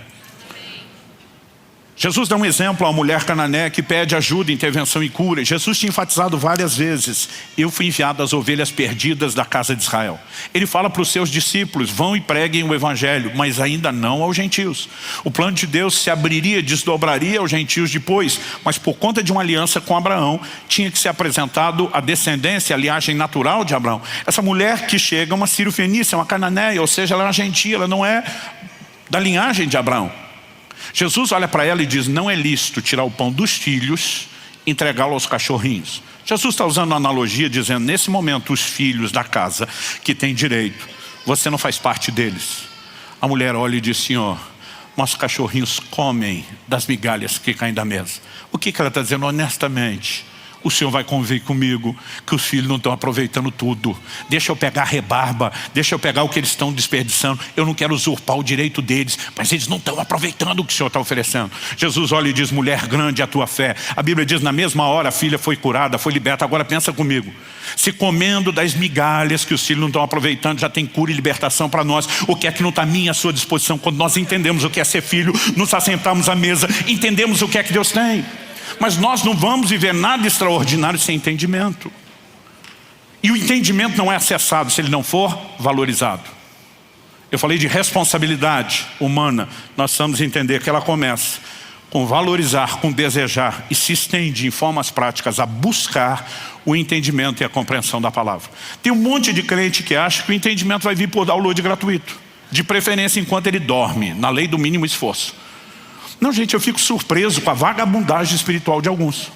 Jesus dá um exemplo a uma mulher cananeia que pede ajuda, intervenção e cura. Jesus tinha enfatizado várias vezes, eu fui enviado às ovelhas perdidas da casa de Israel. Ele fala para os seus discípulos, vão e preguem o evangelho, mas ainda não aos gentios. O plano de Deus se abriria, desdobraria aos gentios depois, mas por conta de uma aliança com Abraão, tinha que ser apresentado a descendência, a linhagem natural de Abraão. Essa mulher que chega é uma sírio-fenícia, uma cananeia, ou seja, ela é uma gentia, ela não é da linhagem de Abraão. Jesus olha para ela e diz, não é lícito tirar o pão dos filhos e entregá-lo aos cachorrinhos. Jesus está usando uma analogia dizendo, nesse momento os filhos da casa que têm direito, você não faz parte deles. A mulher olha e diz, Senhor, nossos cachorrinhos comem das migalhas que caem da mesa. O que ela está dizendo? Honestamente, o Senhor vai convir comigo que os filhos não estão aproveitando tudo. Deixa eu pegar a rebarba, deixa eu pegar o que eles estão desperdiçando. Eu não quero usurpar o direito deles, mas eles não estão aproveitando o que o Senhor está oferecendo. Jesus olha e diz, mulher, grande é a tua fé. A Bíblia diz, na mesma hora a filha foi curada, foi liberta. Agora pensa comigo, se comendo das migalhas que os filhos não estão aproveitando, já tem cura e libertação para nós. O que é que não está à minha, à sua disposição? Quando nós entendemos o que é ser filho, nos assentamos à mesa, entendemos o que é que Deus tem. Mas nós não vamos viver nada extraordinário sem entendimento. E o entendimento não é acessado se ele não for valorizado. Eu falei de responsabilidade humana. Nós precisamos entender que ela começa com valorizar, com desejar e se estende em formas práticas a buscar o entendimento e a compreensão da palavra. Tem um monte de crente que acha que o entendimento vai vir por download gratuito. De preferência enquanto ele dorme, na lei do mínimo esforço. Não, gente, eu fico surpreso com a vagabundagem espiritual de alguns.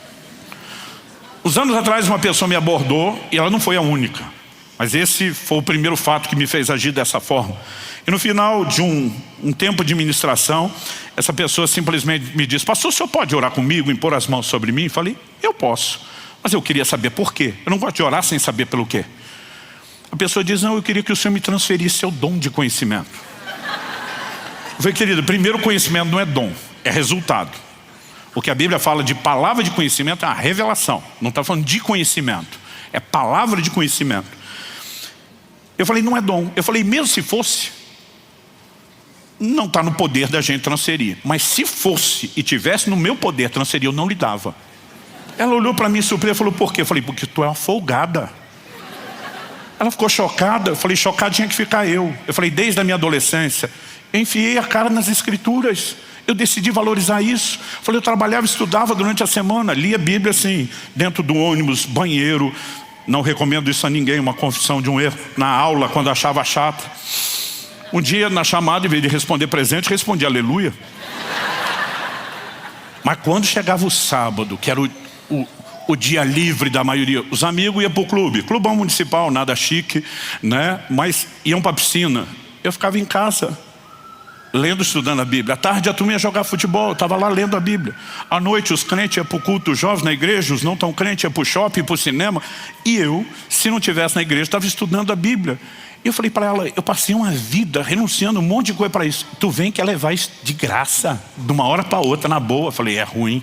Uns anos atrás uma pessoa me abordou e ela não foi a única. Mas esse foi o primeiro fato que me fez agir dessa forma. E no final de um tempo de ministração, essa pessoa simplesmente me disse: pastor, o senhor pode orar comigo, impor as mãos sobre mim? Eu falei: eu posso. Mas eu queria saber por quê. Eu não gosto de orar sem saber pelo quê. A pessoa diz: não, eu queria que o senhor me transferisse seu dom de conhecimento. Eu falei: querido, primeiro, conhecimento não é dom, é resultado. O que a Bíblia fala de palavra de conhecimento é a revelação. Não está falando de conhecimento, é palavra de conhecimento. Eu falei: não é dom. Eu falei: mesmo se fosse, não está no poder da gente transferir. Mas se fosse e tivesse no meu poder transferir, eu não lhe dava. Ela olhou para mim surpresa e falou: por quê? Eu falei: porque tu é uma folgada. Ela ficou chocada. Eu falei: chocado tinha que ficar eu. Eu falei: desde a minha adolescência eu enfiei a cara nas escrituras. Eu decidi valorizar isso. Eu falei: eu trabalhava, estudava durante a semana, lia a Bíblia assim, dentro do ônibus, banheiro. Não recomendo isso a ninguém, uma confissão de um erro. Na aula, quando achava chata. Um dia na chamada, em vez de responder presente, respondi aleluia. Mas quando chegava o sábado, que era o dia livre da maioria, os amigos iam para o clube, clubão municipal, nada chique, né? Mas iam para a piscina. Eu ficava em casa, lendo, estudando a Bíblia. À tarde a turma ia jogar futebol, eu estava lá lendo a Bíblia. À noite os crentes iam para o culto jovem na igreja, os não tão crentes iam para o shopping, para o cinema. E eu, se não estivesse na igreja, estava estudando a Bíblia. E eu falei para ela: eu passei uma vida renunciando um monte de coisa para isso. Tu vem quer levar isso de graça, de uma hora para outra, na boa. Eu falei: é ruim.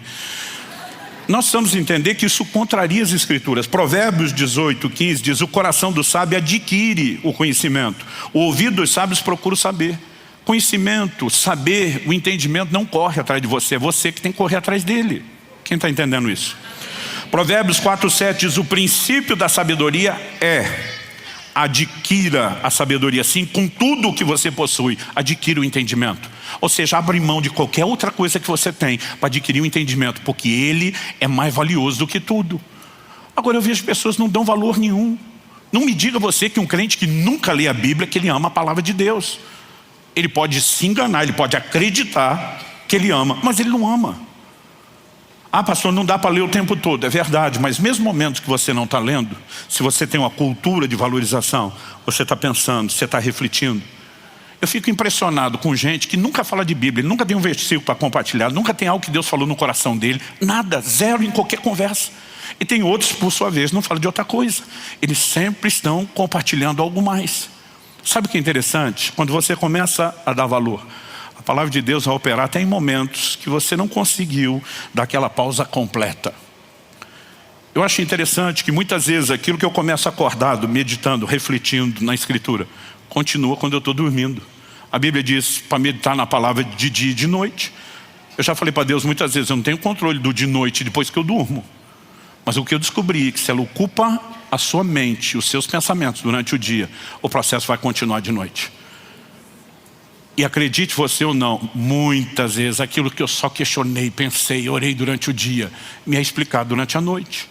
Nós precisamos entender que isso contraria as escrituras. Provérbios 18:15 diz: o coração do sábio adquire o conhecimento, o ouvido dos sábios procura saber. Conhecimento, saber, o entendimento não corre atrás de você, é você que tem que correr atrás dele. Quem está entendendo isso? Provérbios 4:7 diz: o princípio da sabedoria é: adquira a sabedoria. Sim, com tudo o que você possui, adquira o entendimento. Ou seja, abre mão de qualquer outra coisa que você tem para adquirir o entendimento, porque ele é mais valioso do que tudo. Agora eu vejo pessoas que não dão valor nenhum. Não me diga você que um crente que nunca lê a Bíblia, que ele ama a palavra de Deus. Ele pode se enganar, ele pode acreditar que ele ama, mas ele não ama. Ah, pastor, não dá para ler o tempo todo. É verdade, mas mesmo momentos que você não está lendo, se você tem uma cultura de valorização, você está pensando, você está refletindo. Eu fico impressionado com gente que nunca fala de Bíblia, nunca tem um versículo para compartilhar, nunca tem algo que Deus falou no coração dele, nada, zero em qualquer conversa. E tem outros, por sua vez, não falam de outra coisa. Eles sempre estão compartilhando algo mais. Sabe o que é interessante? Quando você começa a dar valor, a palavra de Deus vai operar até em momentos que você não conseguiu dar aquela pausa completa. Eu acho interessante que muitas vezes aquilo que eu começo acordado, meditando, refletindo na Escritura, continua quando eu estou dormindo. A Bíblia diz para meditar na palavra de dia e de noite. Eu já falei para Deus muitas vezes: eu não tenho controle do de noite depois que eu durmo. Mas o que eu descobri é que se ela ocupa a sua mente, os seus pensamentos durante o dia, o processo vai continuar de noite. E acredite você ou não, muitas vezes aquilo que eu só questionei, pensei, orei durante o dia, me é explicado durante a noite.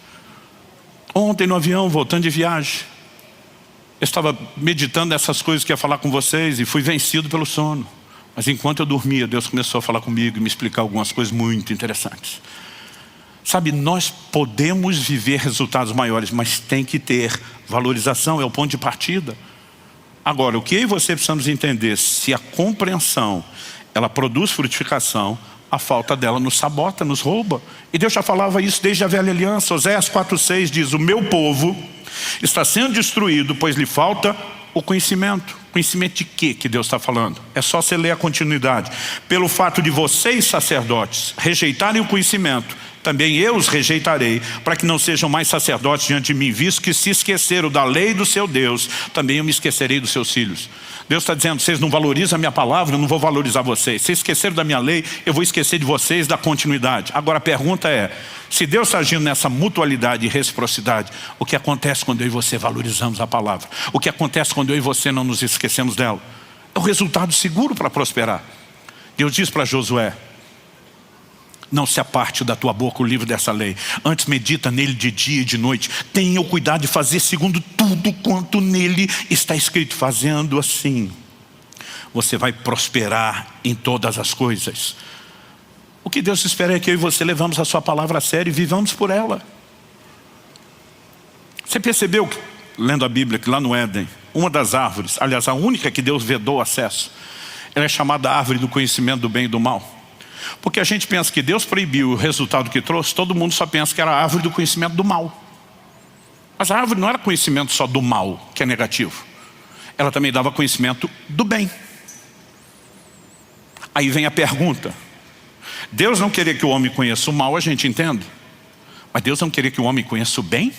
Ontem no avião, voltando de viagem, eu estava meditando nessas coisas que ia falar com vocês e fui vencido pelo sono. Mas enquanto eu dormia, Deus começou a falar comigo e me explicar algumas coisas muito interessantes. Sabe, nós podemos viver resultados maiores, mas tem que ter valorização, é o ponto de partida. Agora, o que eu e você precisamos entender: se a compreensão, ela produz frutificação, a falta dela nos sabota, nos rouba. E Deus já falava isso desde a velha aliança. Oséias 4:6 diz: o meu povo está sendo destruído, pois lhe falta o conhecimento. Conhecimento de quê que Deus está falando? É só você ler a continuidade. Pelo fato de vocês, sacerdotes, rejeitarem o conhecimento, também eu os rejeitarei, para que não sejam mais sacerdotes diante de mim, visto que se esqueceram da lei do seu Deus, também eu me esquecerei dos seus filhos. Deus está dizendo: vocês não valorizam a minha palavra, eu não vou valorizar vocês. Vocês esqueceram da minha lei, eu vou esquecer de vocês, da continuidade. Agora a pergunta é: se Deus está agindo nessa mutualidade e reciprocidade, o que acontece quando eu e você valorizamos a palavra? O que acontece quando eu e você não nos esquecemos dela? É o resultado seguro para prosperar. Deus diz para Josué: não se aparte da tua boca o livro dessa lei, antes medita nele de dia e de noite. Tenha o cuidado de fazer segundo tudo quanto nele está escrito. Fazendo assim, você vai prosperar em todas as coisas. O que Deus espera é que eu e você levamos a sua palavra a sério e vivamos por ela. Você percebeu, lendo a Bíblia, que lá no Éden, uma das árvores, aliás, a única que Deus vedou acesso, ela é chamada árvore do conhecimento do bem e do mal. Porque a gente pensa que Deus proibiu o resultado que trouxe, todo mundo só pensa que era a árvore do conhecimento do mal. Mas a árvore não era conhecimento só do mal, que é negativo. Ela também dava conhecimento do bem. Aí vem a pergunta. Deus não queria que o homem conheça o mal, a gente entende. Mas Deus não queria que o homem conheça o bem?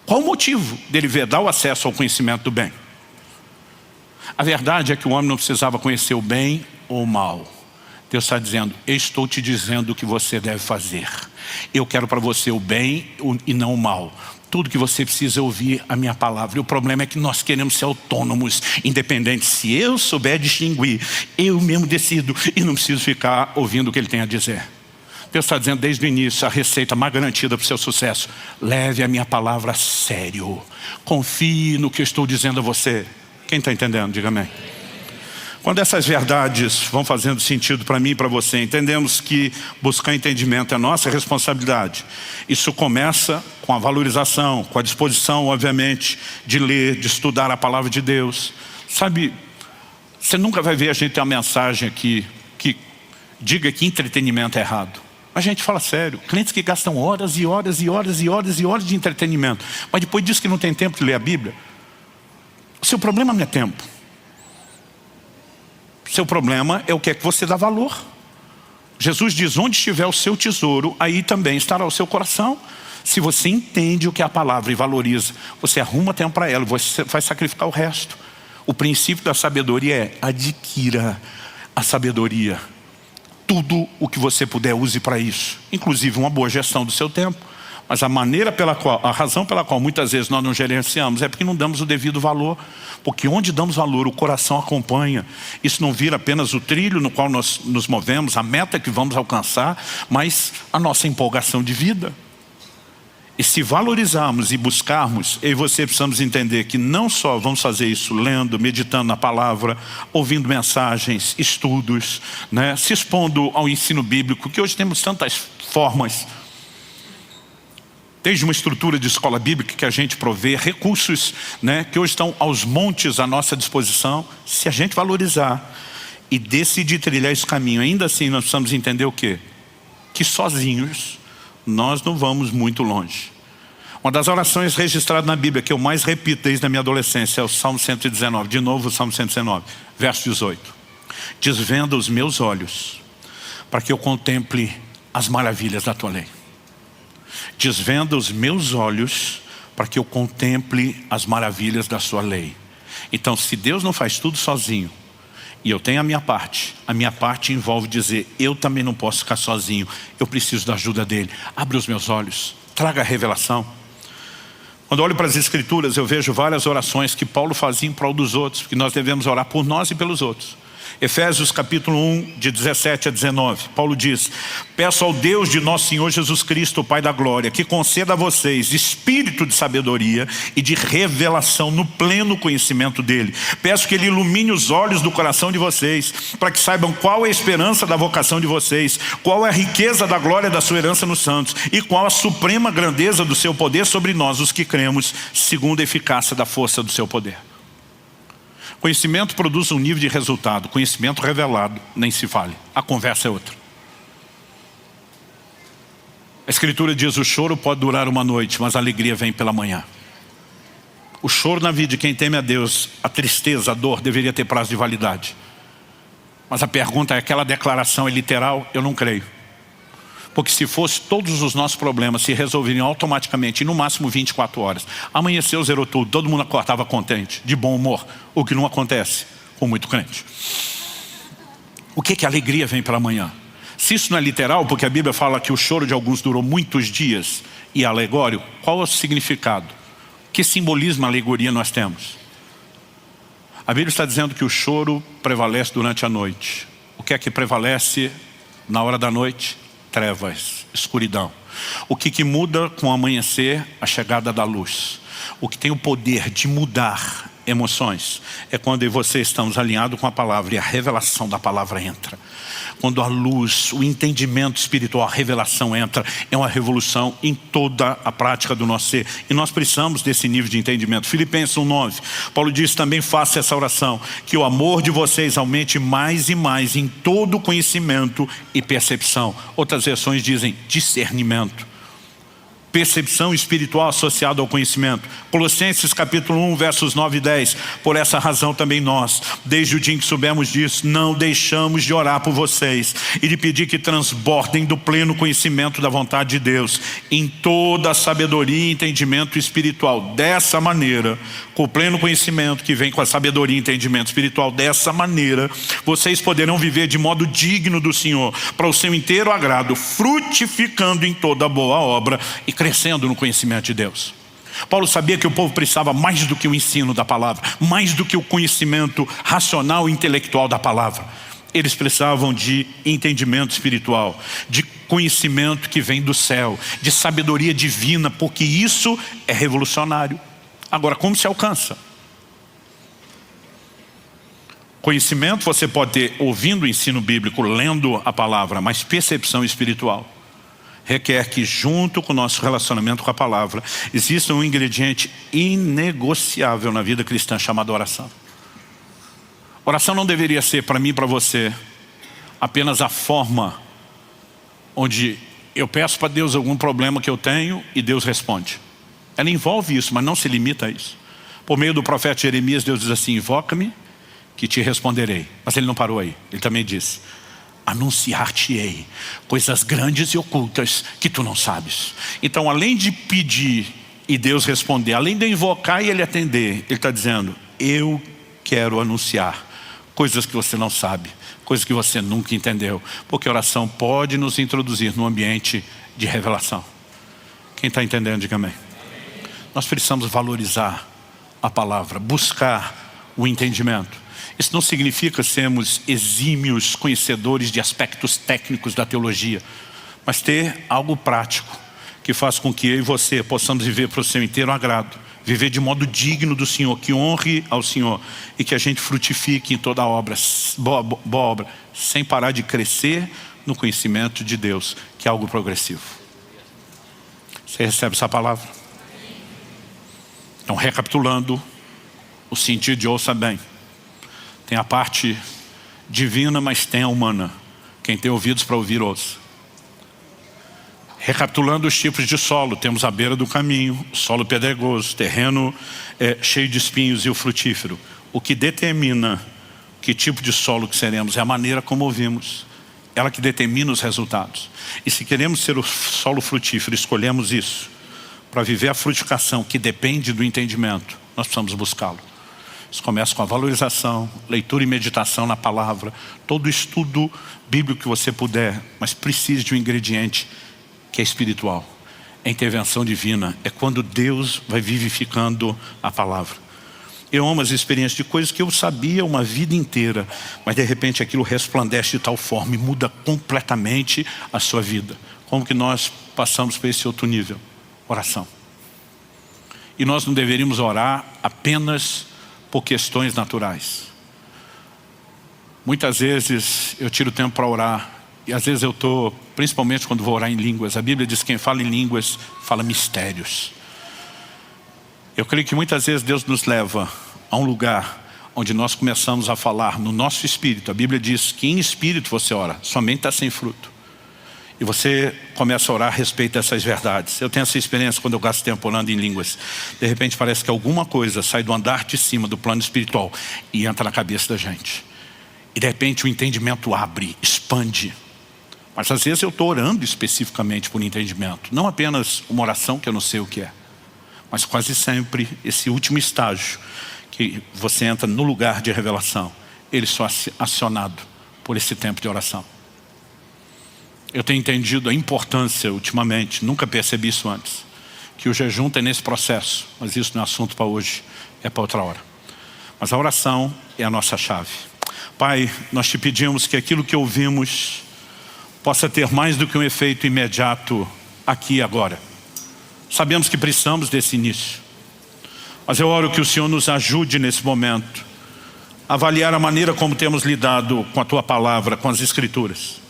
Qual o motivo dele vedar o acesso ao conhecimento do bem? A verdade é que o homem não precisava conhecer o bem ou o mal. Deus está dizendo, eu estou te dizendo o que você deve fazer. Eu quero para você o bem e não o mal. Tudo que você precisa é ouvir a minha palavra. E o problema é que nós queremos ser autônomos, independentes. Se eu souber distinguir, eu mesmo decido e não preciso ficar ouvindo o que ele tem a dizer. Deus está dizendo desde o início, a receita mais garantida para o seu sucesso. Leve a minha palavra a sério. Confie no que eu estou dizendo a você. Quem está entendendo? Diga amém. Quando essas verdades vão fazendo sentido para mim e para você, entendemos que buscar entendimento é nossa responsabilidade. Isso começa com a valorização, com a disposição, obviamente, de ler, de estudar a palavra de Deus. Sabe, você nunca vai ver a gente ter uma mensagem aqui que diga que entretenimento é errado. A gente fala sério, clientes que gastam horas e horas e horas e horas e horas de entretenimento, mas depois diz que não tem tempo de ler a Bíblia. O seu problema não é tempo. Seu problema é o que é que você dá valor. Jesus diz, onde estiver o seu tesouro, aí também estará o seu coração. Se você entende o que é a palavra e valoriza, você arruma tempo para ela, você vai sacrificar o resto. O princípio da sabedoria é, adquira a sabedoria. Tudo o que você puder, use para isso. Inclusive uma boa gestão do seu tempo. Mas a razão pela qual muitas vezes nós não gerenciamos é porque não damos o devido valor. Porque onde damos valor, o coração acompanha. Isso não vira apenas o trilho no qual nós nos movemos, a meta que vamos alcançar, mas a nossa empolgação de vida. E se valorizarmos e buscarmos, eu e você precisamos entender que não só vamos fazer isso lendo, meditando na palavra, ouvindo mensagens, estudos, né, se expondo ao ensino bíblico, que hoje temos tantas formas. Desde uma estrutura de escola bíblica que a gente provê, recursos, né, que hoje estão aos montes à nossa disposição. Se a gente valorizar e decidir trilhar esse caminho, ainda assim nós precisamos entender o quê? Que sozinhos nós não vamos muito longe. Uma das orações registradas na Bíblia que eu mais repito desde a minha adolescência é o Salmo 119. De novo o Salmo 119, verso 18. Desvenda os meus olhos para que eu contemple as maravilhas da tua lei. Desvenda os meus olhos para que eu contemple as maravilhas da sua lei. Então, se Deus não faz tudo sozinho, e eu tenho a minha parte envolve dizer, eu também não posso ficar sozinho, eu preciso da ajuda dele. Abre os meus olhos, traga a revelação. Quando eu olho para as Escrituras, eu vejo várias orações que Paulo fazia em prol dos outros, porque nós devemos orar por nós e pelos outros. Efésios capítulo 1, de 17 a 19, Paulo diz, peço ao Deus de nosso Senhor Jesus Cristo, o Pai da Glória, que conceda a vocês espírito de sabedoria e de revelação no pleno conhecimento dele. Peço que ele ilumine os olhos do coração de vocês, para que saibam qual é a esperança da vocação de vocês, qual é a riqueza da glória da sua herança nos santos, e qual a suprema grandeza do seu poder sobre nós, os que cremos, segundo a eficácia da força do seu poder. Conhecimento produz um nível de resultado. Conhecimento revelado, nem se fale. A conversa é outra. A Escritura diz, o choro pode durar uma noite, mas a alegria vem pela manhã. O choro na vida de quem teme a Deus, a tristeza, a dor, deveria ter prazo de validade. Mas a pergunta é, aquela declaração é literal? Eu não creio. Porque se fosse, todos os nossos problemas se resolveriam automaticamente, em no máximo 24 horas. Amanheceu, zerou tudo, todo mundo acordava contente, de bom humor. O que não acontece com muito crente. O que a alegria vem pela manhã? Se isso não é literal, porque a Bíblia fala que o choro de alguns durou muitos dias e é alegórico, qual é o significado? Que simbolismo, alegoria nós temos? A Bíblia está dizendo que o choro prevalece durante a noite. O que é que prevalece na hora da noite? Trevas, escuridão. O que muda com o amanhecer? A chegada da luz. O que tem o poder de mudar emoções. É quando eu e você estamos alinhados com a palavra e a revelação da palavra entra. Quando a luz, o entendimento espiritual, a revelação entra, é uma revolução em toda a prática do nosso ser. E nós precisamos desse nível de entendimento. Filipenses 1:9, Paulo diz: também faça essa oração, que o amor de vocês aumente mais e mais em todo conhecimento e percepção. Outras versões dizem discernimento. Percepção espiritual associada ao conhecimento. Colossenses capítulo 1, versos 9 e 10. Por essa razão também nós, desde o dia em que soubemos disso, não deixamos de orar por vocês e de pedir que transbordem do pleno conhecimento da vontade de Deus, em toda a sabedoria e entendimento espiritual. Dessa maneira, com o pleno conhecimento que vem com a sabedoria e entendimento espiritual, dessa maneira, vocês poderão viver de modo digno do Senhor, para o seu inteiro agrado, frutificando em toda boa obra e crescendo no conhecimento de Deus. Paulo sabia que o povo precisava mais do que o ensino da palavra, mais do que o conhecimento racional e intelectual da palavra. Eles precisavam de entendimento espiritual, de conhecimento que vem do céu, de sabedoria divina, porque isso é revolucionário. Agora, como se alcança? Conhecimento você pode ter ouvindo o ensino bíblico, lendo a palavra, mas percepção espiritual requer que, junto com o nosso relacionamento com a palavra, exista um ingrediente inegociável na vida cristã chamado oração. Oração não deveria ser, para mim e para você, apenas a forma onde eu peço para Deus algum problema que eu tenho e Deus responde. Ela envolve isso, mas não se limita a isso. Por meio do profeta Jeremias, Deus diz assim: invoca-me que te responderei. Mas ele não parou aí, ele também disse: anunciar-te-ei coisas grandes e ocultas que tu não sabes. Então, além de pedir e Deus responder, além de invocar e ele atender, ele está dizendo: eu quero anunciar coisas que você não sabe, coisas que você nunca entendeu, porque a oração pode nos introduzir num ambiente de revelação. Quem está entendendo, diga amém. Nós precisamos valorizar a palavra, buscar o entendimento. Isso não significa sermos exímios conhecedores de aspectos técnicos da teologia, mas ter algo prático que faz com que eu e você possamos viver para o seu inteiro agrado, viver de modo digno do Senhor, que honre ao Senhor e que a gente frutifique em toda a obra, boa obra, sem parar de crescer no conhecimento de Deus, que é algo progressivo. Você recebe essa palavra? Então, recapitulando o sentido de ouça bem. Tem a parte divina, mas tem a humana. Quem tem ouvidos para ouvir, ouça. Recapitulando os tipos de solo, temos a beira do caminho, solo pedregoso, terreno cheio de espinhos e o frutífero. O que determina que tipo de solo que seremos é a maneira como ouvimos. Ela que determina os resultados. E se queremos ser o solo frutífero, escolhemos isso. Para viver a frutificação que depende do entendimento, nós precisamos buscá-lo. Isso começa com a valorização, leitura e meditação na palavra, todo estudo bíblico que você puder, mas precisa de um ingrediente que é espiritual. É intervenção divina, é quando Deus vai vivificando a palavra. Eu amo as experiências de coisas que eu sabia uma vida inteira, mas de repente aquilo resplandece de tal forma e muda completamente a sua vida. Como que nós passamos para esse outro nível? Oração. E nós não deveríamos orar apenas por questões naturais. Muitas vezes eu tiro tempo para orar, e às vezes eu estou, principalmente quando vou orar em línguas, a Bíblia diz que quem fala em línguas fala mistérios. Eu creio que muitas vezes Deus nos leva a um lugar onde nós começamos a falar no nosso espírito. A Bíblia diz que em espírito você ora, somente está sem fruto. E você começa a orar a respeito dessas verdades. Eu tenho essa experiência quando eu gasto tempo orando em línguas. De repente parece que alguma coisa sai do andar de cima do plano espiritual e entra na cabeça da gente. E de repente o entendimento abre, expande. Mas às vezes eu estou orando especificamente por entendimento. Não apenas uma oração que eu não sei o que é. Mas quase sempre esse último estágio que você entra no lugar de revelação, ele só é acionado por esse tempo de oração. Eu tenho entendido a importância ultimamente, nunca percebi isso antes, que o jejum tem nesse processo, mas isso não é assunto para hoje, é para outra hora. Mas a oração é a nossa chave. Pai, nós te pedimos que aquilo que ouvimos possa ter mais do que um efeito imediato aqui e agora. Sabemos que precisamos desse início. Mas eu oro que o Senhor nos ajude nesse momento a avaliar a maneira como temos lidado com a Tua palavra, com as Escrituras.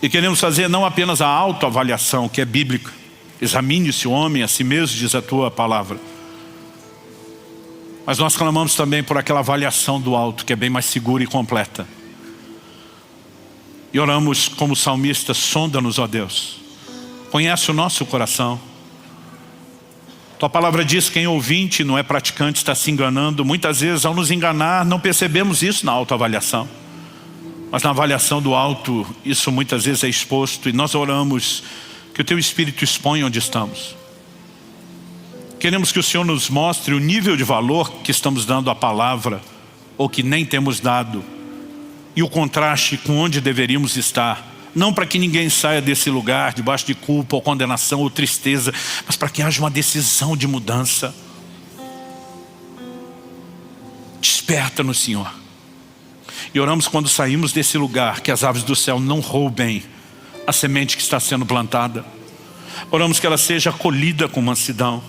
E queremos fazer não apenas a autoavaliação, que é bíblica. Examine-se o homem a si mesmo, diz a Tua palavra. Mas nós clamamos também por aquela avaliação do alto, que é bem mais segura e completa. E oramos como salmista: sonda-nos, ó Deus. Conhece o nosso coração. Tua palavra diz que quem ouvinte não é praticante está se enganando. Muitas vezes, ao nos enganar, não percebemos isso na autoavaliação. Mas na avaliação do alto, isso muitas vezes é exposto. E nós oramos que o Teu Espírito exponha onde estamos. Queremos que o Senhor nos mostre o nível de valor que estamos dando à palavra, ou que nem temos dado, e o contraste com onde deveríamos estar. Não para que ninguém saia desse lugar debaixo de culpa ou condenação ou tristeza, mas para que haja uma decisão de mudança. Desperta-nos, Senhor. E oramos quando saímos desse lugar, que as aves do céu não roubem a semente que está sendo plantada. Oramos que ela seja acolhida com mansidão.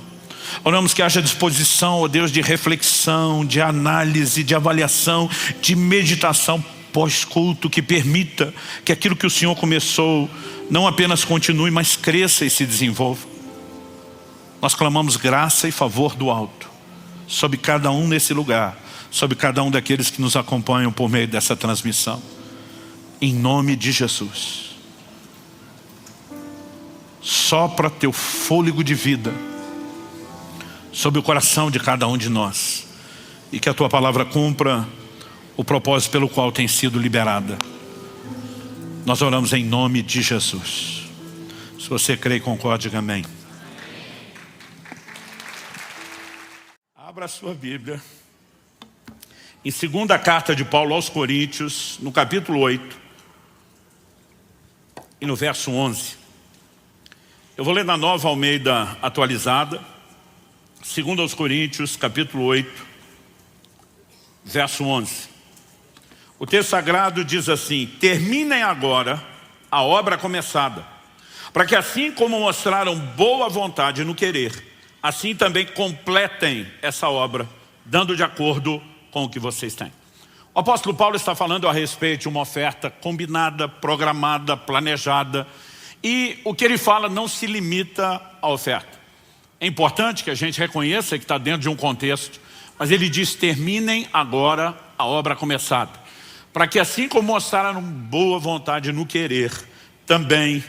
Oramos que haja disposição, ó Deus, de reflexão, de análise, de avaliação, de meditação pós-culto, que permita que aquilo que o Senhor começou não apenas continue, mas cresça e se desenvolva. Nós clamamos graça e favor do alto sobre cada um nesse lugar, sobre cada um daqueles que nos acompanham por meio dessa transmissão. Em nome de Jesus. Sopra Teu fôlego de vida sobre o coração de cada um de nós, e que a Tua palavra cumpra o propósito pelo qual tem sido liberada. Nós oramos em nome de Jesus. Se você crê e concorda, diga amém. Abra a sua Bíblia em 2ª carta de Paulo aos Coríntios, no capítulo 8 e no verso 11. Eu vou ler na Nova Almeida atualizada. 2 aos Coríntios, capítulo 8, verso 11. O texto sagrado diz assim: terminem agora a obra começada, para que assim como mostraram boa vontade no querer, assim também completem essa obra, dando de acordo com o que vocês têm. O apóstolo Paulo está falando a respeito de uma oferta combinada, programada, planejada, e o que ele fala não se limita à oferta. É importante que a gente reconheça que está dentro de um contexto, mas ele diz: terminem agora a obra começada, para que assim como mostraram boa vontade no querer, também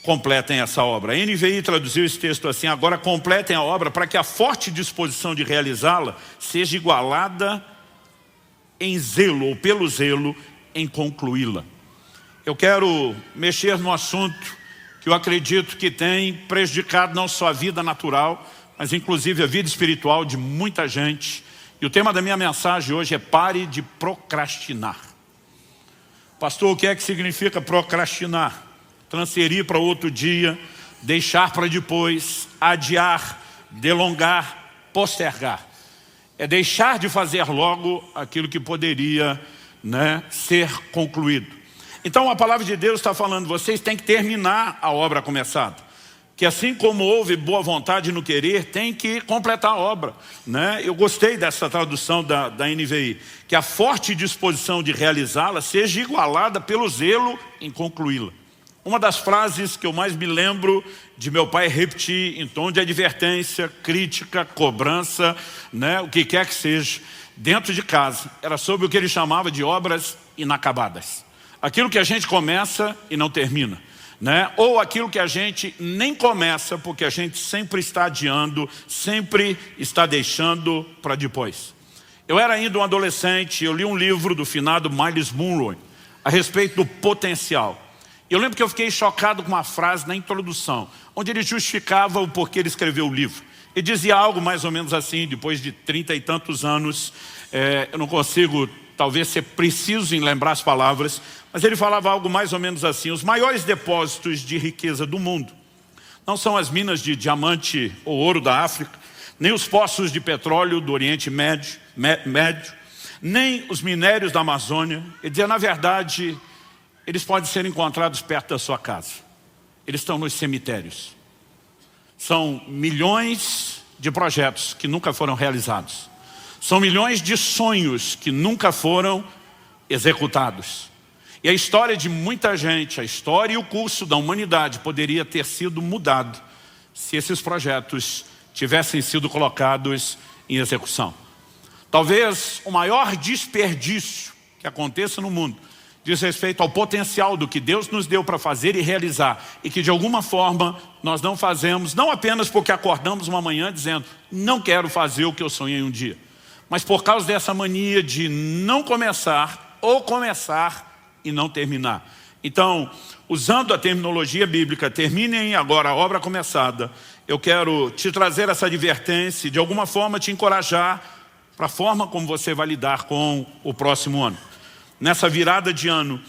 completem essa obra. A NVI traduziu esse texto assim: agora completem a obra para que a forte disposição de realizá-la seja igualada em zelo, ou pelo zelo, em concluí-la. Eu quero mexer no assunto que eu acredito que tem prejudicado não só a vida natural, mas inclusive a vida espiritual de muita gente. E o tema da minha mensagem hoje é: pare de procrastinar. Pastor, o que é que significa procrastinar? Transferir para outro dia, deixar para depois, adiar, delongar, postergar. É deixar de fazer logo aquilo que poderia, ser concluído. Então a palavra de Deus está falando: vocês têm que terminar a obra começada. Que assim como houve boa vontade no querer, tem que completar a obra. Eu gostei dessa tradução da NVI. Que a forte disposição de realizá-la seja igualada pelo zelo em concluí-la. Uma das frases que eu mais me lembro de meu pai repetir em tom de advertência, crítica, cobrança, o que quer que seja, dentro de casa, era sobre o que ele chamava de obras inacabadas. Aquilo que a gente começa e não termina. Ou aquilo que a gente nem começa porque a gente sempre está adiando, sempre está deixando para depois. Eu era ainda um adolescente, eu li um livro do finado Miles Monroe a respeito do potencial. Eu lembro que eu fiquei chocado com uma frase na introdução, onde ele justificava o porquê ele escreveu o livro. Ele dizia algo mais ou menos assim: depois de 30 e tantos anos, eu não consigo talvez ser preciso em lembrar as palavras, mas ele falava algo mais ou menos assim: os maiores depósitos de riqueza do mundo não são as minas de diamante ou ouro da África, nem os poços de petróleo do Oriente Médio, nem os minérios da Amazônia. Ele dizia: na verdade, eles podem ser encontrados perto da sua casa. Eles estão nos cemitérios. São milhões de projetos que nunca foram realizados. São milhões de sonhos que nunca foram executados. E a história de muita gente, a história e o curso da humanidade poderia ter sido mudado se esses projetos tivessem sido colocados em execução. Talvez o maior desperdício que aconteça no mundo diz respeito ao potencial do que Deus nos deu para fazer e realizar, e que de alguma forma nós não fazemos, não apenas porque acordamos uma manhã dizendo não quero fazer o que eu sonhei um dia, mas por causa dessa mania de não começar ou começar e não terminar. Então, usando a terminologia bíblica, terminem agora a obra começada, eu quero te trazer essa advertência e de alguma forma te encorajar para a forma como você vai lidar com o próximo ano. Nessa virada de ano,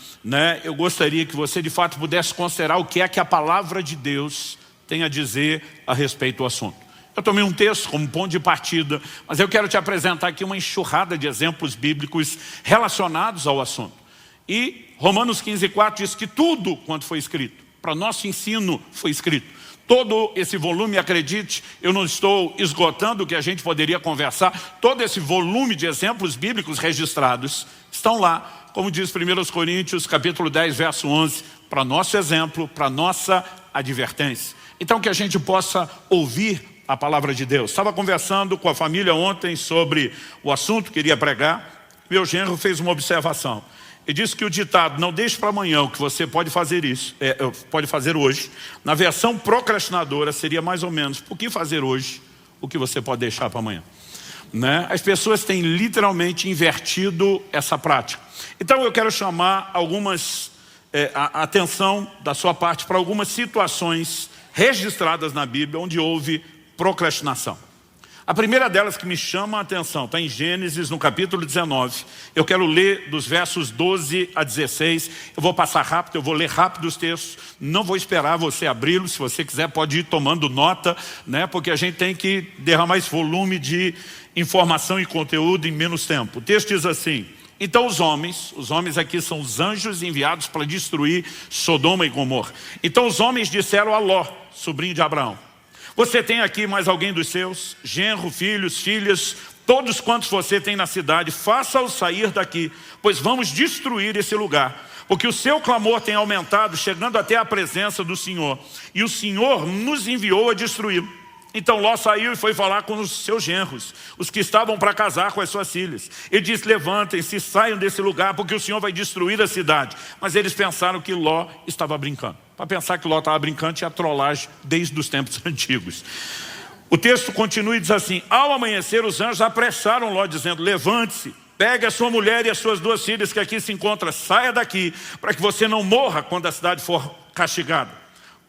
eu gostaria que você de fato pudesse considerar o que é que a palavra de Deus tem a dizer a respeito do assunto. Eu tomei um texto como ponto de partida, mas eu quero te apresentar aqui uma enxurrada de exemplos bíblicos relacionados ao assunto. E Romanos 15:4 diz que tudo quanto foi escrito, para nosso ensino foi escrito. Todo esse volume, acredite, eu não estou esgotando o que a gente poderia conversar, todo esse volume de exemplos bíblicos registrados estão lá, como diz 1 Coríntios, capítulo 10, verso 11, para nosso exemplo, para nossa advertência. Então que a gente possa ouvir a palavra de Deus. Estava conversando com a família ontem sobre o assunto que iria pregar. Meu genro fez uma observação. Ele disse que o ditado, não deixe para amanhã o que você pode fazer pode fazer hoje, na versão procrastinadora seria mais ou menos, por que fazer hoje o que você pode deixar para amanhã? As pessoas têm literalmente invertido essa prática. Então eu quero chamar a atenção da sua parte para algumas situações registradas na Bíblia onde houve procrastinação. A primeira delas que me chama a atenção está em Gênesis, no capítulo 19. Eu quero ler dos versos 12 a 16. Eu vou passar rápido, eu vou ler rápido os textos. Não vou esperar você abri-los. Se você quiser pode ir tomando nota, porque a gente tem que derramar esse volume de informação e conteúdo em menos tempo. O texto diz assim: então os homens aqui são os anjos enviados para destruir Sodoma e Gomorra. Então os homens disseram a Ló, sobrinho de Abraão: você tem aqui mais alguém dos seus, genro, filhos, filhas, todos quantos você tem na cidade, faça-os sair daqui, pois vamos destruir esse lugar, porque o seu clamor tem aumentado, chegando até a presença do Senhor, e o Senhor nos enviou a destruí-lo. Então Ló saiu e foi falar com os seus genros, os que estavam para casar com as suas filhas. Ele disse: levantem-se, saiam desse lugar, porque o Senhor vai destruir a cidade. Mas eles pensaram que Ló estava brincando. Para pensar que Ló estava brincando, tinha trollagem desde os tempos antigos. O texto continua e diz assim: ao amanhecer os anjos apressaram Ló, dizendo: levante-se, pegue a sua mulher e as suas 2 filhas que aqui se encontram, saia daqui, para que você não morra quando a cidade for castigada.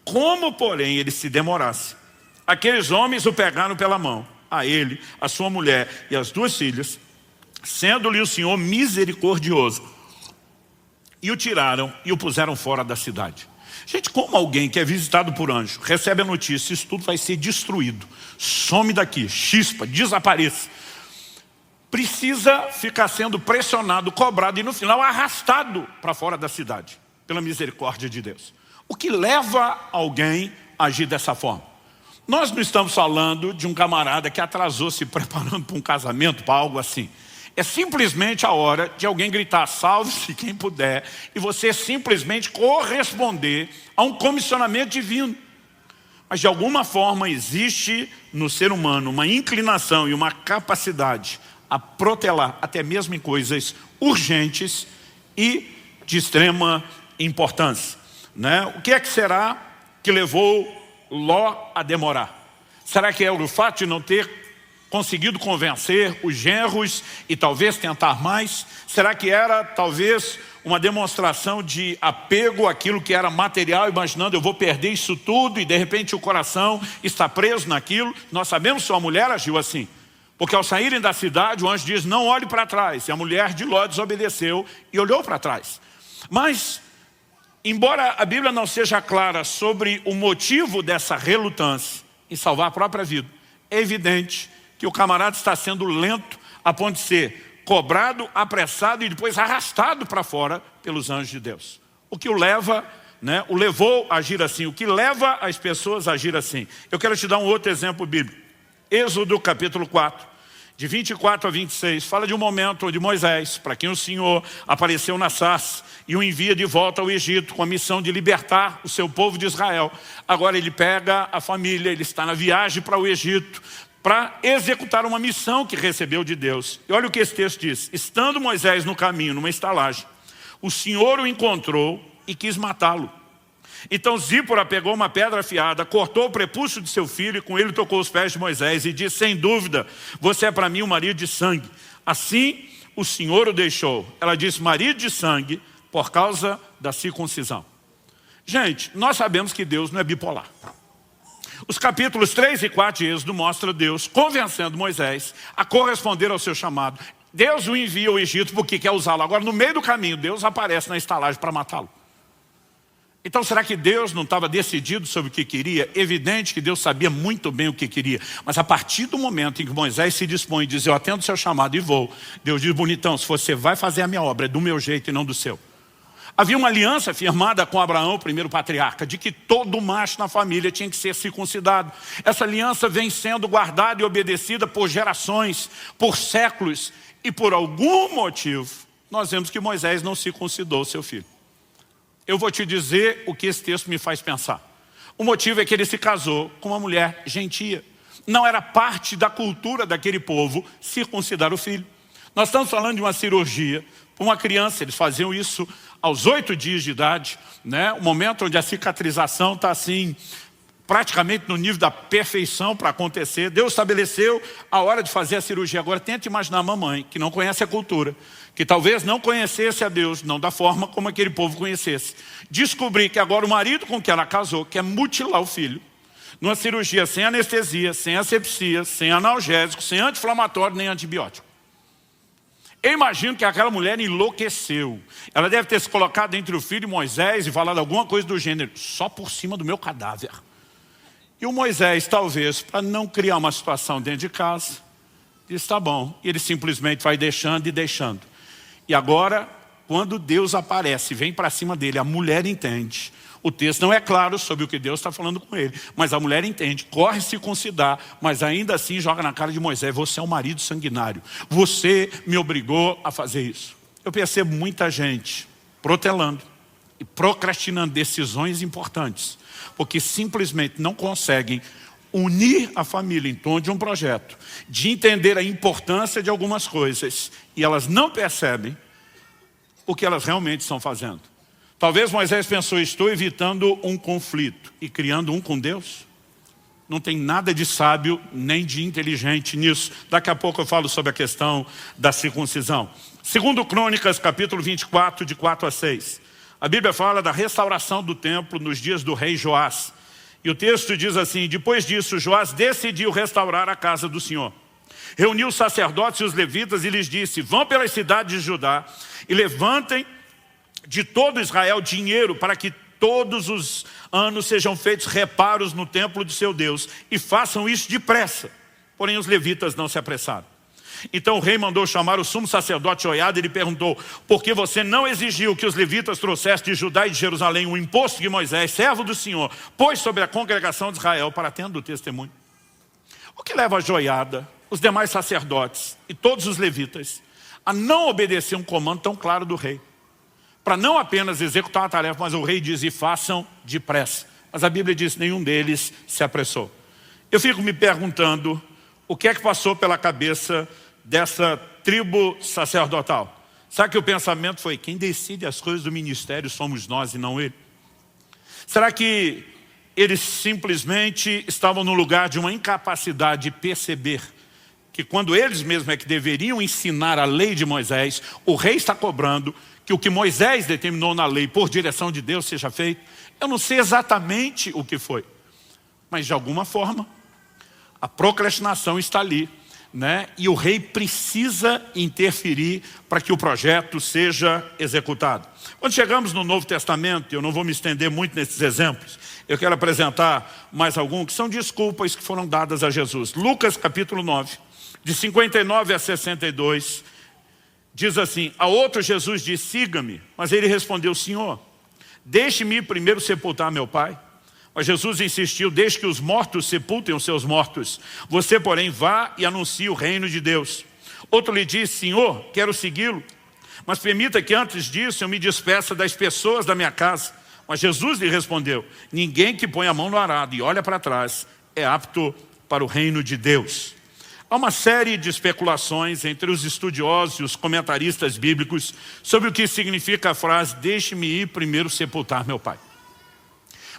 Como, porém, ele se demorasse, aqueles homens o pegaram pela mão, a ele, a sua mulher e as 2 filhas, sendo-lhe o Senhor misericordioso, e o tiraram e o puseram fora da cidade. Gente, como alguém que é visitado por anjo recebe a notícia: isso tudo vai ser destruído, some daqui, chispa, desapareça, precisa ficar sendo pressionado, cobrado e no final arrastado para fora da cidade, pela misericórdia de Deus. O que leva alguém a agir dessa forma? Nós não estamos falando de um camarada que atrasou se preparando para um casamento, para algo assim. É simplesmente a hora de alguém gritar: salve-se quem puder, e você simplesmente corresponder a um comissionamento divino. Mas de alguma forma existe no ser humano uma inclinação e uma capacidade a protelar, até mesmo em coisas urgentes e de extrema importância. O que é que será que levou Ló a demorar? Será que é o fato de não ter conseguido convencer os genros e talvez tentar mais? Será que era talvez uma demonstração de apego àquilo que era material, imaginando: eu vou perder isso tudo, e de repente o coração está preso naquilo? Nós sabemos que sua mulher agiu assim, porque ao saírem da cidade o anjo diz: não olhe para trás, e a mulher de Ló desobedeceu e olhou para trás. Mas embora a Bíblia não seja clara sobre o motivo dessa relutância em salvar a própria vida, é evidente que o camarada está sendo lento a ponto de ser cobrado, apressado e depois arrastado para fora pelos anjos de Deus. O que o levou a agir assim, o que leva as pessoas a agir assim. Eu quero te dar um outro exemplo bíblico. Êxodo capítulo 4, de 24 a 26, fala de um momento onde Moisés, para quem o Senhor apareceu na sarça e o envia de volta ao Egito com a missão de libertar o seu povo de Israel. Agora ele pega a família, ele está na viagem para o Egito, para executar uma missão que recebeu de Deus. E olha o que esse texto diz: estando Moisés no caminho, numa estalagem, o Senhor o encontrou e quis matá-lo. Então Zípora pegou uma pedra afiada, cortou o prepúcio de seu filho e com ele tocou os pés de Moisés e disse: sem dúvida, você é para mim um marido de sangue. Assim o Senhor o deixou. Ela disse: marido de sangue, por causa da circuncisão. Gente, nós sabemos que Deus não é bipolar. Os capítulos 3 e 4 de Êxodo mostram Deus convencendo Moisés a corresponder ao seu chamado. Deus o envia ao Egito porque quer usá-lo. Agora, no meio do caminho, Deus aparece na estalagem para matá-lo. Então, será que Deus não estava decidido sobre o que queria? Evidente que Deus sabia muito bem o que queria. Mas a partir do momento em que Moisés se dispõe e diz: eu atendo o seu chamado e vou, Deus diz: bonitão, se você vai fazer a minha obra, é do meu jeito e não do seu. Havia uma aliança firmada com Abraão, o primeiro patriarca, de que todo macho na família tinha que ser circuncidado. Essa aliança vem sendo guardada e obedecida por gerações, por séculos. E por algum motivo, nós vemos que Moisés não circuncidou seu filho. Eu vou te dizer o que esse texto me faz pensar. O motivo é que ele se casou com uma mulher gentia. Não era parte da cultura daquele povo circuncidar o filho. Nós estamos falando de uma cirurgia para uma criança. Eles faziam isso aos 8 dias de idade, né? O momento onde a cicatrização está assim, praticamente no nível da perfeição para acontecer. Deus estabeleceu a hora de fazer a cirurgia. Agora tente imaginar a mamãe, que não conhece a cultura, que talvez não conhecesse a Deus, não da forma como aquele povo conhecesse. Descobrir que agora o marido com quem ela casou quer mutilar o filho, numa cirurgia sem anestesia, sem asepsia, sem analgésico, sem anti-inflamatório nem antibiótico. Eu imagino que aquela mulher enlouqueceu. Ela deve ter se colocado entre o filho e Moisés e falado alguma coisa do gênero: só por cima do meu cadáver. E o Moisés, talvez, para não criar uma situação dentro de casa, disse: tá bom. E ele simplesmente vai deixando e deixando. E agora, quando Deus aparece, vem para cima dele, a mulher entende. O texto não é claro sobre o que Deus está falando com ele, mas a mulher entende, corre circuncidar, mas ainda assim joga na cara de Moisés: você é um marido sanguinário, você me obrigou a fazer isso. Eu percebo muita gente protelando e procrastinando decisões importantes, porque simplesmente não conseguem unir a família em torno de um projeto, de entender a importância de algumas coisas, e elas não percebem o que elas realmente estão fazendo. Talvez Moisés pensou: estou evitando um conflito e criando um com Deus. Não tem nada de sábio nem de inteligente nisso. Daqui a pouco eu falo sobre a questão da circuncisão. Segundo Crônicas, capítulo 24, de 4 a 6. A Bíblia fala da restauração do templo nos dias do rei Joás. E o texto diz assim: depois disso, Joás decidiu restaurar a casa do Senhor. Reuniu os sacerdotes e os levitas e lhes disse: vão pelas cidades de Judá e levantem de todo Israel dinheiro para que todos os anos sejam feitos reparos no templo de seu Deus, e façam isso depressa. Porém os levitas não se apressaram. Então o rei mandou chamar o sumo sacerdote Joiada e lhe perguntou: por que você não exigiu que os levitas trouxessem de Judá e de Jerusalém o imposto que Moisés, servo do Senhor, pôs sobre a congregação de Israel para tendo o testemunho? O que leva a Joiada, os demais sacerdotes e todos os levitas a não obedecer um comando tão claro do rei? Para não apenas executar a tarefa, mas o rei diz: e façam depressa. Mas a Bíblia diz: nenhum deles se apressou. Eu fico me perguntando o que é que passou pela cabeça dessa tribo sacerdotal. Será que o pensamento foi: quem decide as coisas do ministério somos nós e não ele? Será que eles simplesmente estavam no lugar de uma incapacidade de perceber que quando eles mesmos é que deveriam ensinar a lei de Moisés, o rei está cobrando que o que Moisés determinou na lei por direção de Deus seja feito? Eu não sei exatamente o que foi, mas de alguma forma a procrastinação está ali, né? E o rei precisa interferir para que o projeto seja executado. Quando chegamos no Novo Testamento, eu não vou me estender muito nesses exemplos, eu quero apresentar mais alguns que são desculpas que foram dadas a Jesus. Lucas capítulo 9, de 59 a 62, diz assim: a outro Jesus disse: siga-me. Mas ele respondeu: Senhor, deixe-me primeiro sepultar meu pai. Mas Jesus insistiu: deixe que os mortos sepultem os seus mortos. Você, porém, vá e anuncie o reino de Deus. Outro lhe disse: Senhor, quero segui-lo, mas permita que antes disso eu me despeça das pessoas da minha casa. Mas Jesus lhe respondeu: ninguém que põe a mão no arado e olha para trás é apto para o reino de Deus. Há uma série de especulações entre os estudiosos e os comentaristas bíblicos sobre o que significa a frase: deixe-me ir primeiro sepultar meu pai.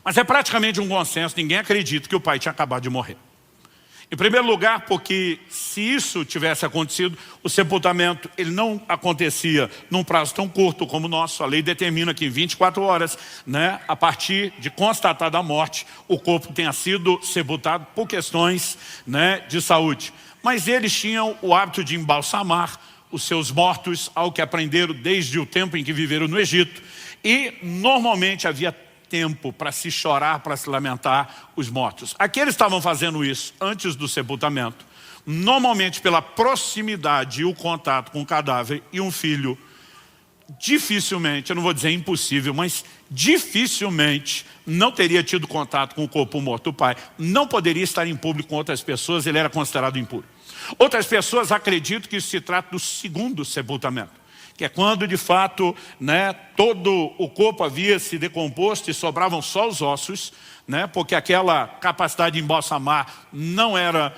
Mas é praticamente um consenso, ninguém acredita que o pai tinha acabado de morrer. Em primeiro lugar, porque se isso tivesse acontecido, o sepultamento ele não acontecia num prazo tão curto como o nosso. A lei determina que em 24 horas, a partir de constatada a morte, o corpo tenha sido sepultado por questões de saúde. Mas eles tinham o hábito de embalsamar os seus mortos, ao que aprenderam desde o tempo em que viveram no Egito. E normalmente havia tempo para se chorar, para se lamentar os mortos. Aqueles estavam fazendo isso antes do sepultamento, normalmente pela proximidade e o contato com o cadáver, e um filho dificilmente, eu não vou dizer impossível, mas dificilmente não teria tido contato com o corpo morto do pai, não poderia estar em público com outras pessoas, ele era considerado impuro. Outras pessoas acreditam que isso se trata do segundo sepultamento, que é quando de fato todo o corpo havia se decomposto e sobravam só os ossos, porque aquela capacidade de embalsamar não era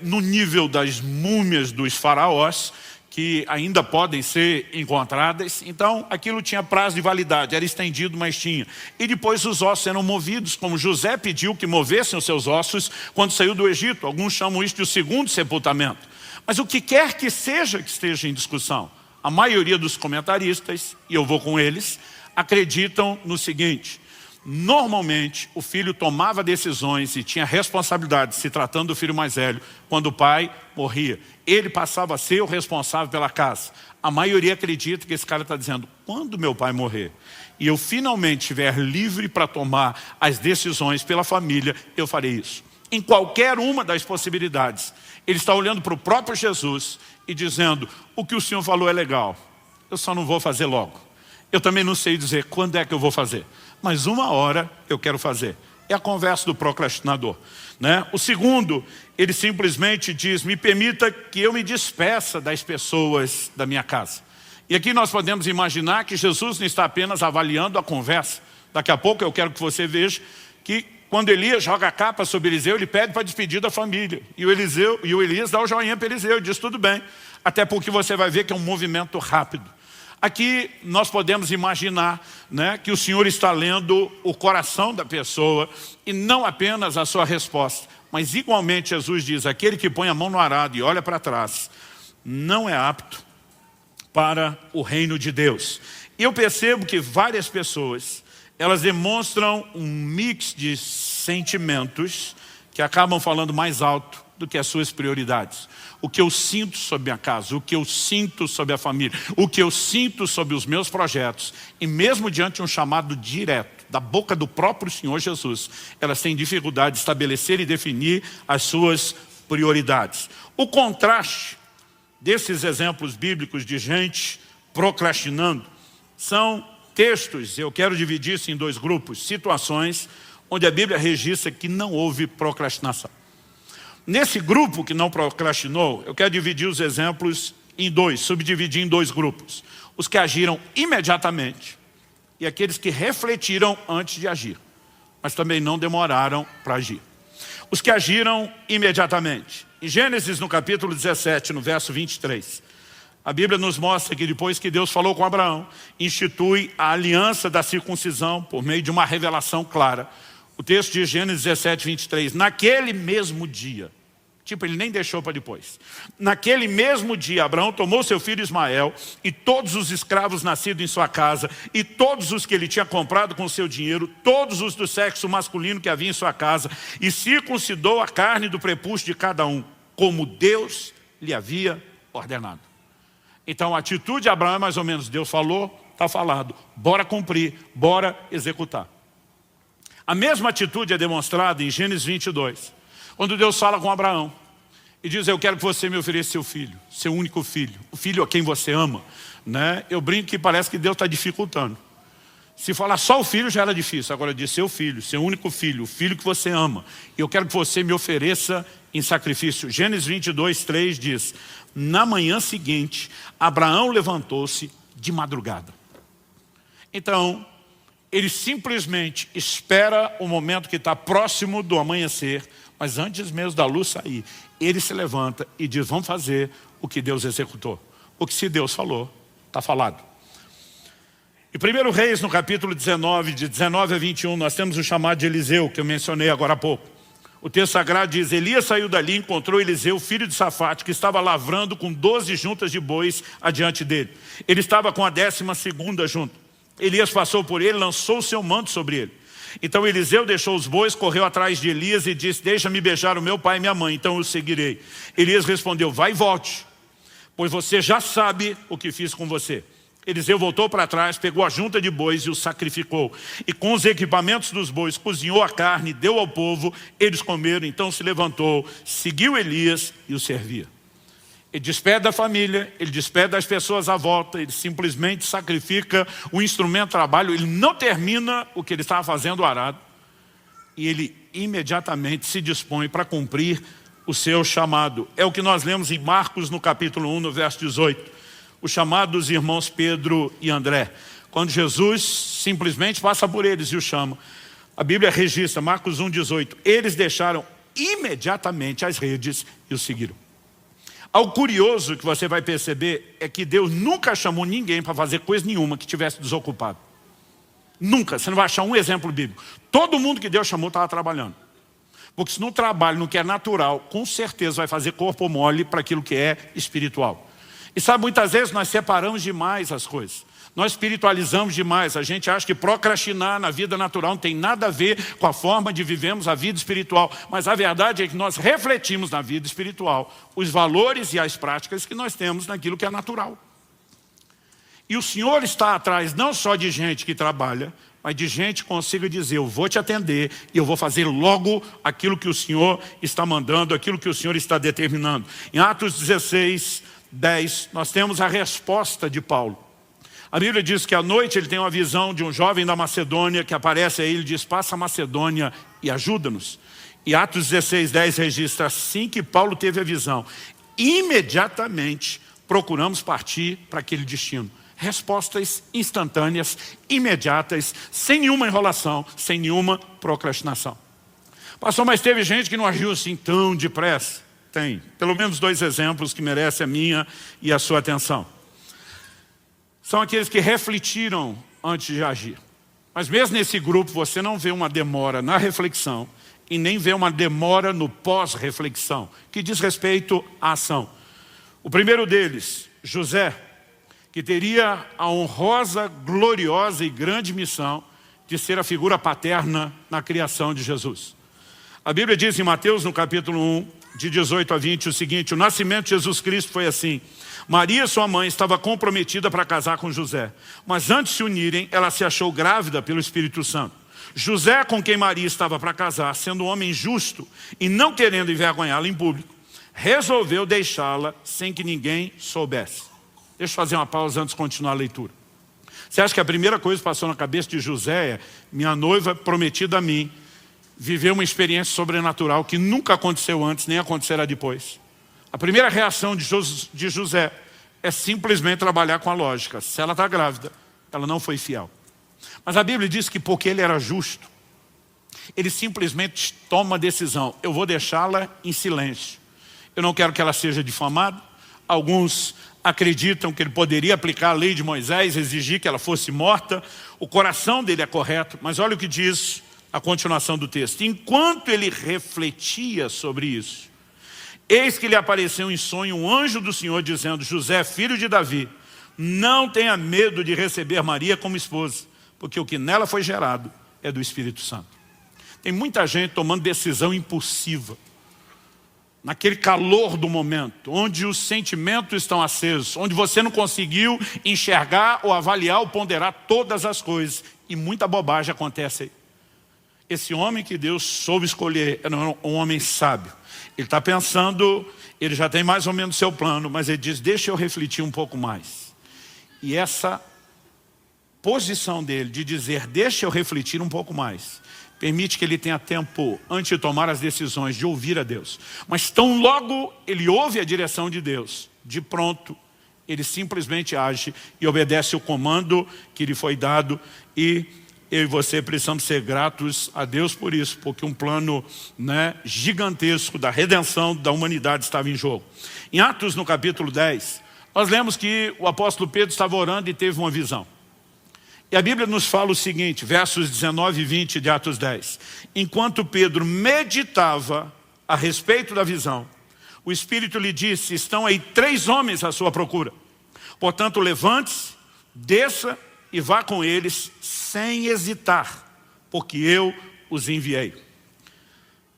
no nível das múmias dos faraós, que ainda podem ser encontradas. Então aquilo tinha prazo de validade, era estendido, mas tinha. E depois os ossos eram movidos, como José pediu que movessem os seus ossos quando saiu do Egito. Alguns chamam isso de o segundo sepultamento. Mas o que quer que seja que esteja em discussão, a maioria dos comentaristas, e eu vou com eles, acreditam no seguinte: normalmente o filho tomava decisões e tinha responsabilidade, se tratando do filho mais velho, quando o pai morria. Ele passava a ser o responsável pela casa. A maioria acredita que esse cara está dizendo: quando meu pai morrer e eu finalmente estiver livre para tomar as decisões pela família, eu farei isso. Em qualquer uma das possibilidades, ele está olhando para o próprio Jesus e dizendo: o que o Senhor falou é legal, eu só não vou fazer logo. Eu também não sei dizer quando é que eu vou fazer, mas uma hora eu quero fazer. É a conversa do procrastinador. O segundo, ele simplesmente diz: me permita que eu me despeça das pessoas da minha casa. E aqui nós podemos imaginar que Jesus não está apenas avaliando a conversa. Daqui a pouco eu quero que você veja que quando Elias joga a capa sobre Eliseu, ele pede para despedir da família. E o Elias dá o joinha para Eliseu e diz: tudo bem. Até porque você vai ver que é um movimento rápido. Aqui nós podemos imaginar que o Senhor está lendo o coração da pessoa e não apenas a sua resposta. Mas igualmente Jesus diz: aquele que põe a mão no arado e olha para trás não é apto para o reino de Deus. E eu percebo que várias pessoas, elas demonstram um mix de sentimentos que acabam falando mais alto do que as suas prioridades. O que eu sinto sobre a casa, o que eu sinto sobre a família, o que eu sinto sobre os meus projetos. E mesmo diante de um chamado direto da boca do próprio Senhor Jesus, elas têm dificuldade de estabelecer e definir as suas prioridades. O contraste desses exemplos bíblicos de gente procrastinando são textos, eu quero dividir isso em dois grupos, situações onde a Bíblia registra que não houve procrastinação. Nesse grupo que não procrastinou, eu quero dividir os exemplos em dois, subdividir em dois grupos. Os que agiram imediatamente e aqueles que refletiram antes de agir, mas também não demoraram para agir. Os que agiram imediatamente. Em Gênesis, no capítulo 17, no verso 23, a Bíblia nos mostra que depois que Deus falou com Abraão, institui a aliança da circuncisão por meio de uma revelação clara. O texto de Gênesis 17, 23, naquele mesmo dia, ele nem deixou para depois. Naquele mesmo dia, Abraão tomou seu filho Ismael e todos os escravos nascidos em sua casa e todos os que ele tinha comprado com seu dinheiro, todos os do sexo masculino que havia em sua casa, e circuncidou a carne do prepúcio de cada um, como Deus lhe havia ordenado. Então a atitude de Abraão é mais ou menos: Deus falou, está falado, bora cumprir, bora executar. A mesma atitude é demonstrada em Gênesis 22, quando Deus fala com Abraão e diz: eu quero que você me ofereça seu filho, seu único filho, o filho a quem você ama. Eu brinco que parece que Deus está dificultando. Se falar só o filho já era difícil, agora diz seu filho, seu único filho, o filho que você ama. E eu quero que você me ofereça em sacrifício. Gênesis 22, 3 diz, na manhã seguinte, Abraão levantou-se de madrugada. Então, ele simplesmente espera o momento que está próximo do amanhecer, mas antes mesmo da luz sair, ele se levanta e diz, vamos fazer o que Deus executou. Porque se Deus falou, está falado. Em 1 Reis, no capítulo 19, de 19 a 21, nós temos o chamado de Eliseu, que eu mencionei agora há pouco. O texto sagrado diz, Elias saiu dali e encontrou Eliseu, filho de Safate, que estava lavrando com 12 juntas de bois adiante dele. Ele estava com a 12ª junta. Elias passou por ele, lançou o seu manto sobre ele. Então Eliseu deixou os bois, correu atrás de Elias e disse, deixa-me beijar o meu pai e minha mãe, então eu seguirei. Elias respondeu, vai e volte, pois você já sabe o que fiz com você. Eliseu voltou para trás, pegou a junta de bois e os sacrificou. E com os equipamentos dos bois, cozinhou a carne, deu ao povo, eles comeram, então se levantou, seguiu Elias e o servia. Ele despede da família, ele despede das pessoas à volta, ele simplesmente sacrifica o instrumento de trabalho, ele não termina o que ele estava fazendo o arado, e ele imediatamente se dispõe para cumprir o seu chamado. É o que nós lemos em Marcos, no capítulo 1, no verso 18. O chamado dos irmãos Pedro e André. Quando Jesus simplesmente passa por eles e os chama. A Bíblia registra, Marcos 1, 18. Eles deixaram imediatamente as redes e o seguiram. Algo curioso que você vai perceber é que Deus nunca chamou ninguém para fazer coisa nenhuma que estivesse desocupado. Nunca, você não vai achar um exemplo bíblico. Todo mundo que Deus chamou estava trabalhando. Porque se no trabalho, no que é natural, com certeza vai fazer corpo mole para aquilo que é espiritual. E sabe, muitas vezes nós separamos demais as coisas. Nós espiritualizamos demais. A gente acha que procrastinar na vida natural não tem nada a ver com a forma de vivemos a vida espiritual. Mas a verdade é que nós refletimos na vida espiritual os valores e as práticas que nós temos naquilo que é natural. E o Senhor está atrás não só de gente que trabalha, mas de gente que consiga dizer, eu vou te atender e eu vou fazer logo aquilo que o Senhor está mandando, aquilo que o Senhor está determinando. Em Atos 16, 10, nós temos a resposta de Paulo. A Bíblia diz que à noite ele tem uma visão de um jovem da Macedônia que aparece a ele e diz, passa a Macedônia e ajuda-nos. E Atos 16, 10 registra, assim que Paulo teve a visão, imediatamente procuramos partir para aquele destino. Respostas instantâneas, imediatas, sem nenhuma enrolação, sem nenhuma procrastinação. Pastor, mas teve gente que não agiu assim tão depressa? Tem. Pelo menos 2 exemplos que merecem a minha e a sua atenção. São aqueles que refletiram antes de agir. Mas mesmo nesse grupo você não vê uma demora na reflexão e nem vê uma demora no pós-reflexão, que diz respeito à ação. O primeiro deles, José, que teria a honrosa, gloriosa e grande missão de ser a figura paterna na criação de Jesus. A Bíblia diz em Mateus, no capítulo 1, de 18 a 20, o seguinte, o nascimento de Jesus Cristo foi assim. Maria, sua mãe, estava comprometida para casar com José, mas antes de se unirem, ela se achou grávida pelo Espírito Santo. José, com quem Maria estava para casar, sendo um homem justo e não querendo envergonhá-la em público, resolveu deixá-la sem que ninguém soubesse. Deixa eu fazer uma pausa antes de continuar a leitura. Você acha que a primeira coisa que passou na cabeça de José é, minha noiva prometida a mim, viveu uma experiência sobrenatural que nunca aconteceu antes, nem acontecerá depois. A primeira reação de José é simplesmente trabalhar com a lógica. Se ela está grávida, ela não foi fiel. Mas a Bíblia diz que porque ele era justo, ele simplesmente toma a decisão. Eu vou deixá-la em silêncio. Eu não quero que ela seja difamada. Alguns acreditam que ele poderia aplicar a lei de Moisés, exigir que ela fosse morta. O coração dele é correto, mas olha o que diz a continuação do texto. Enquanto ele refletia sobre isso, eis que lhe apareceu em sonho um anjo do Senhor dizendo, José, filho de Davi, não tenha medo de receber Maria como esposa, porque o que nela foi gerado é do Espírito Santo. Tem muita gente tomando decisão impulsiva, naquele calor do momento, onde os sentimentos estão acesos, onde você não conseguiu enxergar ou avaliar ou ponderar todas as coisas, e muita bobagem acontece aí. Esse homem que Deus soube escolher era um homem sábio. Ele está pensando, ele já tem mais ou menos seu plano, mas ele diz, deixa eu refletir um pouco mais. E essa posição dele de dizer, deixa eu refletir um pouco mais, permite que ele tenha tempo, antes de tomar as decisões, de ouvir a Deus. Mas tão logo ele ouve a direção de Deus, de pronto, ele simplesmente age e obedece o comando que lhe foi dado. E eu e você precisamos ser gratos a Deus por isso, porque um plano, gigantesco da redenção da humanidade estava em jogo. Em Atos, no capítulo 10, nós lemos que o apóstolo Pedro estava orando e teve uma visão. E a Bíblia nos fala o seguinte, versos 19 e 20 de Atos 10. Enquanto Pedro meditava a respeito da visão, o Espírito lhe disse, estão aí 3 homens à sua procura. Portanto, levante-se, desça e vá com eles sem hesitar, porque eu os enviei.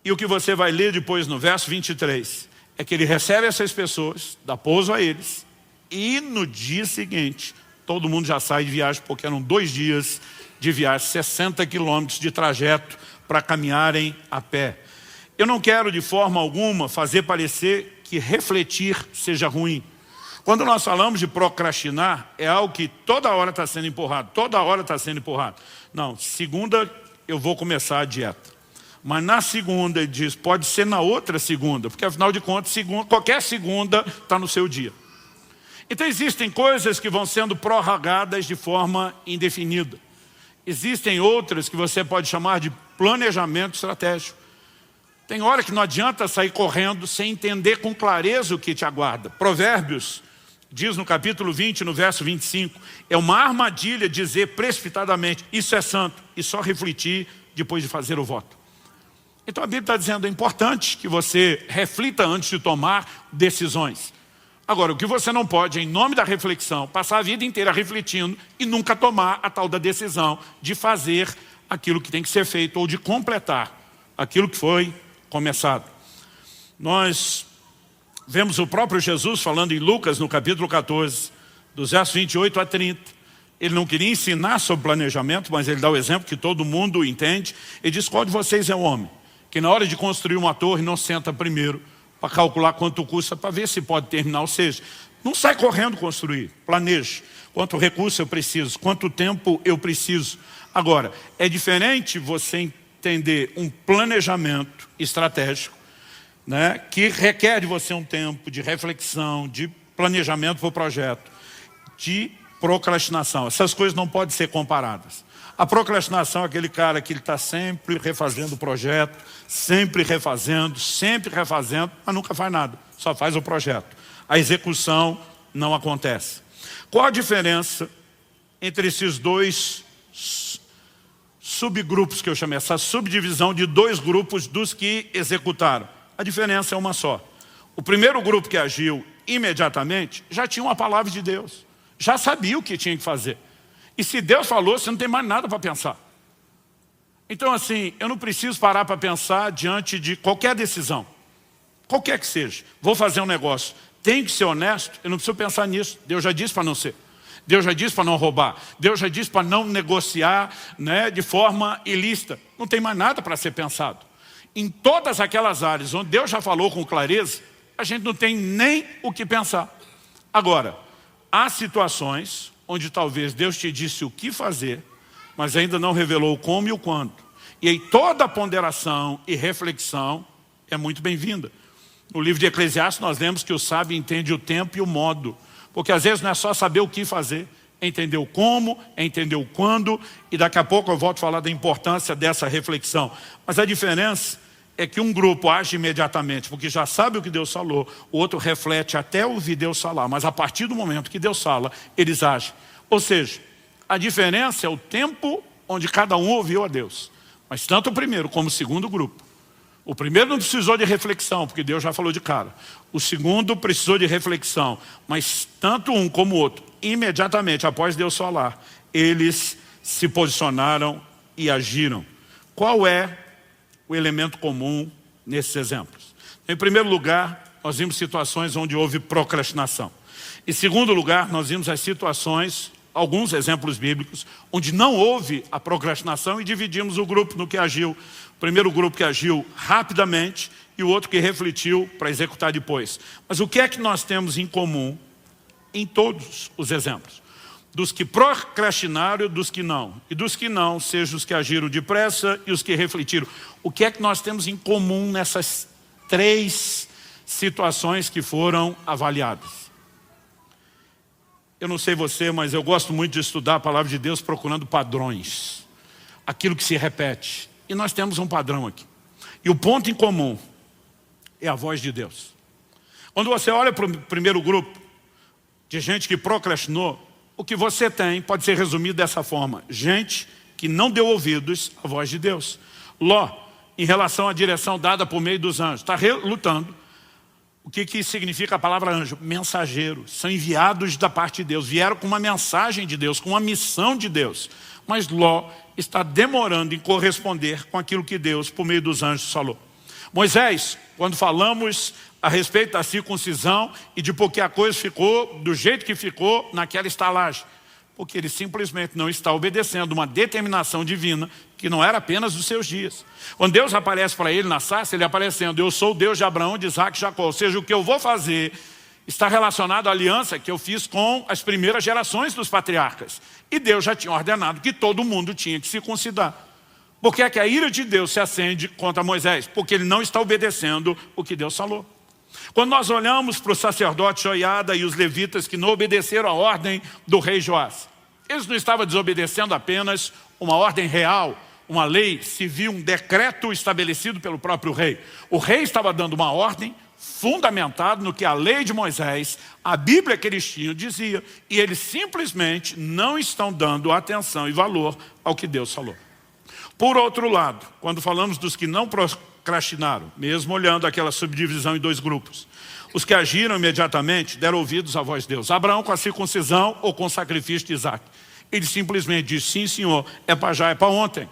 E o que você vai ler depois no verso 23, é que ele recebe essas pessoas, dá pouso a eles, e no dia seguinte, todo mundo já sai de viagem, porque eram 2 dias de viagem, 60 quilômetros de trajeto para caminharem a pé. Eu não quero de forma alguma fazer parecer que refletir seja ruim. Quando nós falamos de procrastinar, é algo que toda hora está sendo empurrado, toda hora está sendo empurrado. Não, segunda eu vou começar a dieta. Mas na segunda, ele diz, pode ser na outra segunda, porque afinal de contas, qualquer segunda está no seu dia. Então existem coisas que vão sendo prorrogadas de forma indefinida. Existem outras que você pode chamar de planejamento estratégico. Tem hora que não adianta sair correndo sem entender com clareza o que te aguarda. Provérbios diz no capítulo 20, no verso 25, é uma armadilha dizer precipitadamente, isso é santo, e só refletir depois de fazer o voto. Então a Bíblia está dizendo, é importante que você reflita antes de tomar decisões. Agora, o que você não pode, em nome da reflexão, passar a vida inteira refletindo e nunca tomar a tal da decisão de fazer aquilo que tem que ser feito ou de completar aquilo que foi começado. Nós vemos o próprio Jesus falando em Lucas, no capítulo 14, dos versos 28 a 30. Ele não queria ensinar sobre planejamento, mas ele dá o exemplo que todo mundo entende. Ele diz, qual de vocês é o homem que na hora de construir uma torre não senta primeiro para calcular quanto custa, para ver se pode terminar. Ou seja, não sai correndo construir, planeje. Quanto recurso eu preciso, quanto tempo eu preciso. Agora, é diferente você entender um planejamento estratégico, que requer de você um tempo de reflexão, de planejamento para o projeto, de procrastinação. Essas coisas não podem ser comparadas. A procrastinação é aquele cara que está sempre refazendo o projeto, sempre refazendo, mas nunca faz nada, só faz o projeto. A execução não acontece. Qual a diferença entre esses 2 subgrupos que eu chamei, essa subdivisão de 2 grupos dos que executaram? A diferença é uma só. O primeiro grupo que agiu imediatamente já tinha uma palavra de Deus, já sabia o que tinha que fazer. E se Deus falou, você não tem mais nada para pensar. Então assim, eu não preciso parar para pensar diante de qualquer decisão, qualquer que seja. Vou fazer um negócio, tenho que ser honesto, eu não preciso pensar nisso. Deus já disse para não ser. Deus já disse para não roubar. Deus já disse para não negociar de forma ilícita. Não tem mais nada para ser pensado. Em todas aquelas áreas onde Deus já falou com clareza, a gente não tem nem o que pensar. Agora, há situações onde talvez Deus te disse o que fazer, mas ainda não revelou o como e o quando. E aí toda a ponderação e reflexão é muito bem-vinda. No livro de Eclesiastes nós lemos que o sábio entende o tempo e o modo. Porque às vezes não é só saber o que fazer, é entender o como, é entender o quando, e daqui a pouco eu volto a falar da importância dessa reflexão. Mas a diferença é que um grupo age imediatamente, porque já sabe o que Deus falou, o outro reflete até ouvir Deus falar, mas a partir do momento que Deus fala, eles agem. Ou seja, a diferença é o tempo onde cada um ouviu a Deus. Mas tanto o primeiro como o segundo grupo. O primeiro não precisou de reflexão, porque Deus já falou de cara. O segundo precisou de reflexão, mas tanto um como o outro, imediatamente após Deus falar, eles se posicionaram e agiram. Qual é o elemento comum nesses exemplos? Em primeiro lugar, nós vimos situações onde houve procrastinação. Em segundo lugar, nós vimos as situações, alguns exemplos bíblicos, onde não houve a procrastinação e dividimos o grupo no que agiu. O primeiro grupo que agiu rapidamente e o outro que refletiu para executar depois. Mas o que é que nós temos em comum em todos os exemplos? dos que procrastinaram e dos que não. E dos que não, sejam os que agiram depressa e os que refletiram. O que é que nós temos em comum nessas 3 situações que foram avaliadas? Eu não sei você, mas eu gosto muito de estudar a palavra de Deus procurando padrões. Aquilo que se repete. E nós temos um padrão aqui. E o ponto em comum é a voz de Deus. Quando você olha para o primeiro grupo de gente que procrastinou, o que você tem pode ser resumido dessa forma. Gente que não deu ouvidos à voz de Deus. Ló, em relação à direção dada por meio dos anjos, está relutando. O que significa a palavra anjo? Mensageiro. São enviados da parte de Deus. Vieram com uma mensagem de Deus, com uma missão de Deus. Mas Ló está demorando em corresponder com aquilo que Deus, por meio dos anjos, falou. Moisés, quando falamos a respeito da circuncisão e de por que a coisa ficou do jeito que ficou naquela estalagem, porque ele simplesmente não está obedecendo uma determinação divina que não era apenas dos seus dias. Quando Deus aparece para ele na sarça, ele aparecendo: eu sou o Deus de Abraão, de Isaac e Jacó. Ou seja, o que eu vou fazer está relacionado à aliança que eu fiz com as primeiras gerações dos patriarcas. E Deus já tinha ordenado que todo mundo tinha que circuncidar. Por que é que a ira de Deus se acende contra Moisés? Porque ele não está obedecendo o que Deus falou. Quando nós olhamos para o sacerdote Joiada e os levitas que não obedeceram a ordem do rei Joás, eles não estavam desobedecendo apenas uma ordem real, uma lei civil, um decreto estabelecido pelo próprio rei. O rei estava dando uma ordem fundamentada no que a lei de Moisés, a Bíblia que eles tinham, dizia. E eles simplesmente não estão dando atenção e valor ao que Deus falou. Por outro lado, quando falamos dos que não procrastinaram, mesmo olhando aquela subdivisão em 2 grupos, os que agiram imediatamente deram ouvidos à voz de Deus. Abraão com a circuncisão ou com o sacrifício de Isaac. Ele simplesmente disse: sim, senhor, é para já, é para ontem.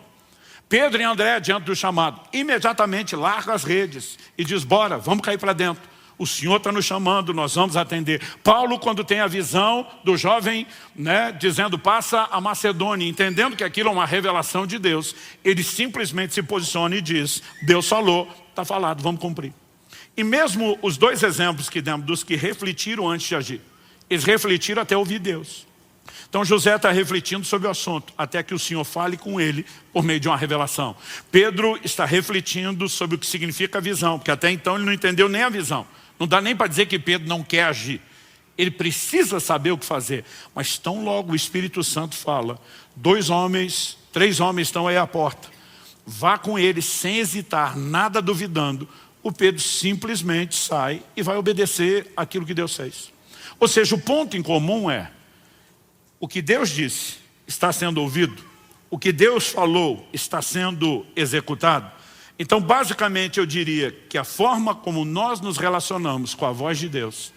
Pedro e André, diante do chamado, imediatamente larga as redes e diz: bora, vamos cair para dentro. O Senhor está nos chamando, nós vamos atender. Paulo, quando tem a visão do jovem, dizendo: passa a Macedônia, entendendo que aquilo é uma revelação de Deus, ele simplesmente se posiciona e diz: Deus falou, está falado, vamos cumprir. E mesmo os 2 exemplos que demos dos que refletiram antes de agir, eles refletiram até ouvir Deus. Então José está refletindo sobre o assunto, até que o Senhor fale com ele por meio de uma revelação. Pedro está refletindo sobre o que significa a visão, porque até então ele não entendeu nem a visão. Não dá nem para dizer que Pedro não quer agir. Ele precisa saber o que fazer. Mas tão logo o Espírito Santo fala: 2 homens, 3 homens estão aí à porta. Vá com eles sem hesitar, nada duvidando. O Pedro simplesmente sai e vai obedecer aquilo que Deus fez. Ou seja, o ponto em comum é: o que Deus disse está sendo ouvido, o que Deus falou está sendo executado. Então, basicamente, eu diria que a forma como nós nos relacionamos com a voz de Deus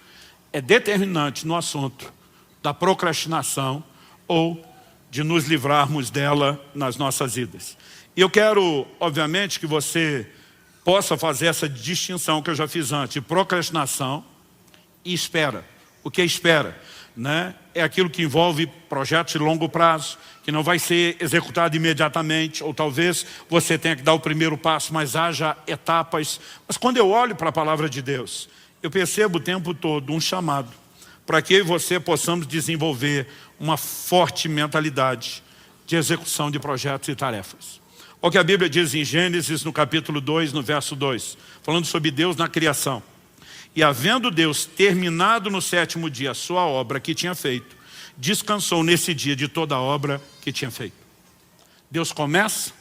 é determinante no assunto da procrastinação ou de nos livrarmos dela nas nossas vidas. E eu quero, obviamente, que você possa fazer essa distinção que eu já fiz antes: procrastinação e espera. O que é espera? É aquilo que envolve projetos de longo prazo, que não vai ser executado imediatamente, ou talvez você tenha que dar o primeiro passo, mas haja etapas. Mas quando eu olho para a palavra de Deus, eu percebo o tempo todo um chamado para que eu e você possamos desenvolver uma forte mentalidade de execução de projetos e tarefas. Olha o que a Bíblia diz em Gênesis, no capítulo 2, no verso 2, falando sobre Deus na criação. E havendo Deus terminado no 7º dia a sua obra que tinha feito, descansou nesse dia de toda a obra que tinha feito. Deus começa.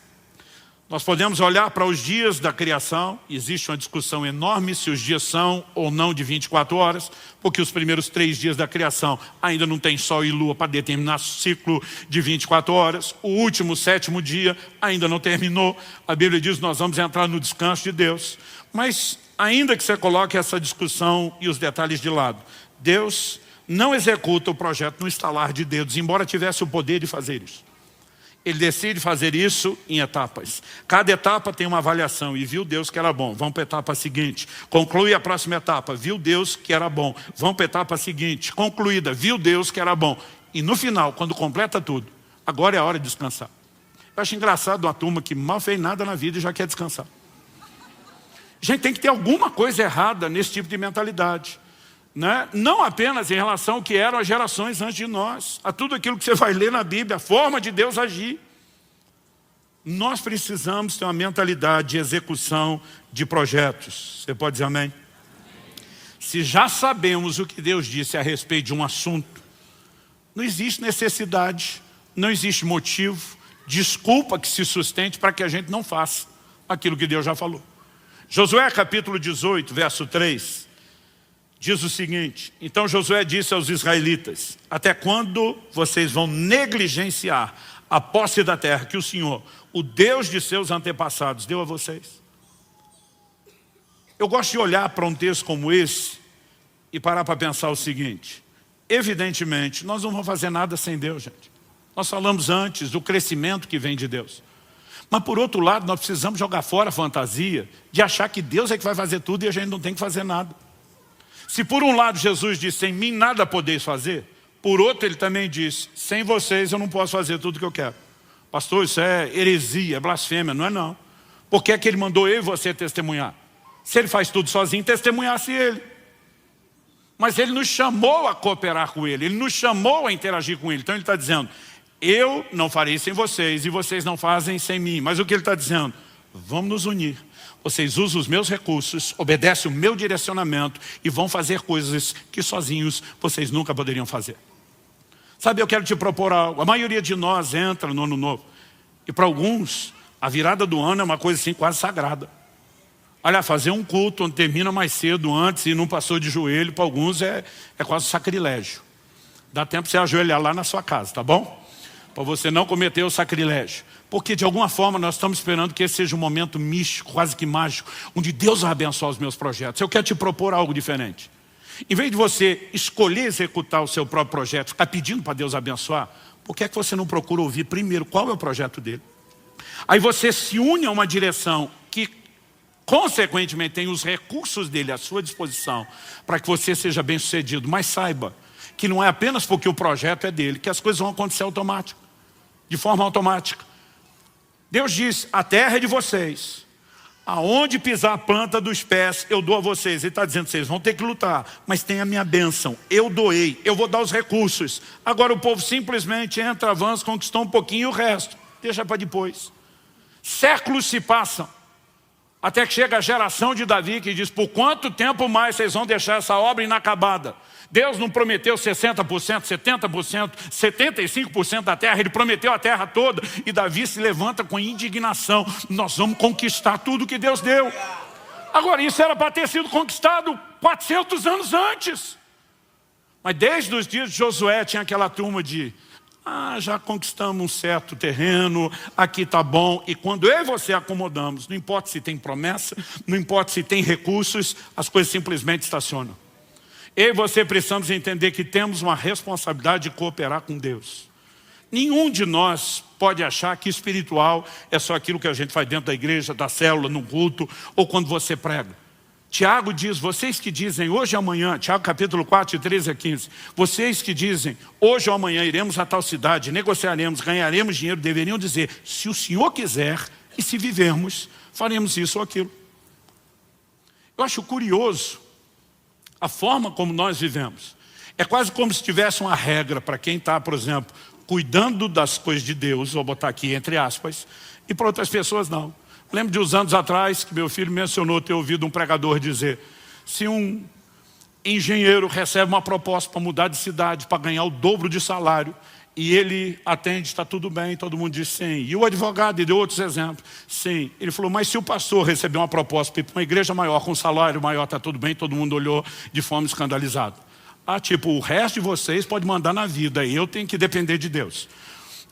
Nós podemos olhar para os dias da criação. Existe uma discussão enorme se os dias são ou não de 24 horas, porque os primeiros 3 dias da criação ainda não tem sol e lua para determinar o ciclo de 24 horas. O último, 7º dia, ainda não terminou. A Bíblia diz que nós vamos entrar no descanso de Deus. Mas ainda que você coloque essa discussão e os detalhes de lado, Deus não executa o projeto no estalar de dedos, embora tivesse o poder de fazer isso. Ele decide fazer isso em etapas. Cada etapa tem uma avaliação, e viu Deus que era bom, vamos para a etapa seguinte. Conclui a próxima etapa, viu Deus que era bom, vamos para a etapa seguinte. Concluída, viu Deus que era bom. E no final, quando completa tudo, agora é a hora de descansar. Eu acho engraçado uma turma que mal fez nada na vida e já quer descansar. Gente, tem que ter alguma coisa errada nesse tipo de mentalidade. né? Não apenas em relação ao que eram as gerações antes de nós, a tudo aquilo que você vai ler na Bíblia, a forma de Deus agir. Nós precisamos ter uma mentalidade de execução de projetos. Você pode dizer amém? Se já sabemos o que Deus disse a respeito de um assunto, não existe necessidade, não existe motivo, desculpa que se sustente para que a gente não faça aquilo que Deus já falou. Josué capítulo 18, verso 3, diz o seguinte: então Josué disse aos israelitas: até quando vocês vão negligenciar a posse da terra que o Senhor, o Deus de seus antepassados, deu a vocês? Eu gosto de olhar para um texto como esse e parar para pensar o seguinte: evidentemente, nós não vamos fazer nada sem Deus, gente. Nós falamos antes do crescimento que vem de Deus. Mas por outro lado, nós precisamos jogar fora a fantasia de achar que Deus é que vai fazer tudo e a gente não tem que fazer nada. Se por um lado Jesus disse: sem mim nada podeis fazer, por outro ele também disse: sem vocês eu não posso fazer tudo o que eu quero. Pastor, isso é heresia, é blasfêmia. Não é não. Por que é que ele mandou eu e você testemunhar? Se ele faz tudo sozinho, testemunhasse ele. Mas ele nos chamou a cooperar com ele, ele nos chamou a interagir com ele. Então ele está dizendo: eu não farei sem vocês e vocês não fazem sem mim. Mas o que ele está dizendo? Vamos nos unir. Vocês usam os meus recursos, obedecem o meu direcionamento e vão fazer coisas que sozinhos vocês nunca poderiam fazer. Sabe, eu quero te propor algo. A maioria de nós entra no ano novo e para alguns a virada do ano é uma coisa assim quase sagrada. Olha, fazer um culto onde termina mais cedo antes e não passou de joelho, para alguns é quase um sacrilégio. Dá tempo de você ajoelhar lá na sua casa, tá bom? Para você não cometer o sacrilégio. Porque de alguma forma nós estamos esperando que esse seja um momento místico, quase que mágico, onde Deus vai abençoar os meus projetos. Eu quero te propor algo diferente. Em vez de você escolher executar o seu próprio projeto, ficar pedindo para Deus abençoar, por que é que você não procura ouvir primeiro qual é o projeto dele? Aí você se une a uma direção que consequentemente tem os recursos dele à sua disposição para que você seja bem sucedido. Mas saiba que não é apenas porque o projeto é dele que as coisas vão acontecer de forma automática. Deus diz: a terra é de vocês, aonde pisar a planta dos pés eu dou a vocês. Ele está dizendo: vocês vão ter que lutar, mas tem a minha bênção, eu doei, eu vou dar os recursos. Agora o povo simplesmente entra, avança, conquistou um pouquinho e o resto deixa para depois. Séculos se passam até que chega a geração de Davi que diz: por quanto tempo mais vocês vão deixar essa obra inacabada? Deus não prometeu 60%, 70%, 75% da terra, ele prometeu a terra toda. E Davi se levanta com indignação: nós vamos conquistar tudo que Deus deu. Agora, isso era para ter sido conquistado 400 anos antes. Mas desde os dias de Josué tinha aquela turma de: já conquistamos um certo terreno, aqui está bom. E quando eu e você acomodamos, não importa se tem promessa, não importa se tem recursos, as coisas simplesmente estacionam. Eu e você precisamos entender que temos uma responsabilidade de cooperar com Deus. Nenhum de nós pode achar que espiritual é só aquilo que a gente faz dentro da igreja, da célula, no culto, ou quando você prega. Tiago diz: vocês que dizem hoje ou amanhã, Tiago capítulo 4, 13 a 15, vocês que dizem hoje ou amanhã iremos a tal cidade, negociaremos, ganharemos dinheiro, deveriam dizer: se o Senhor quiser e se vivermos, faremos isso ou aquilo. Eu acho curioso a forma como nós vivemos. É quase como se tivesse uma regra para quem está, por exemplo, cuidando das coisas de Deus, vou botar aqui entre aspas, e para outras pessoas não. Lembro de uns anos atrás que meu filho mencionou ter ouvido um pregador dizer: se um engenheiro recebe uma proposta para mudar de cidade, para ganhar o dobro de salário, e ele atende, está tudo bem, todo mundo diz sim. E o advogado, e deu outros exemplos, sim. Ele falou: mas se o pastor receber uma proposta para ir para uma igreja maior, com um salário maior, está tudo bem, todo mundo olhou de forma escandalizada. Tipo, o resto de vocês pode mandar na vida, e eu tenho que depender de Deus.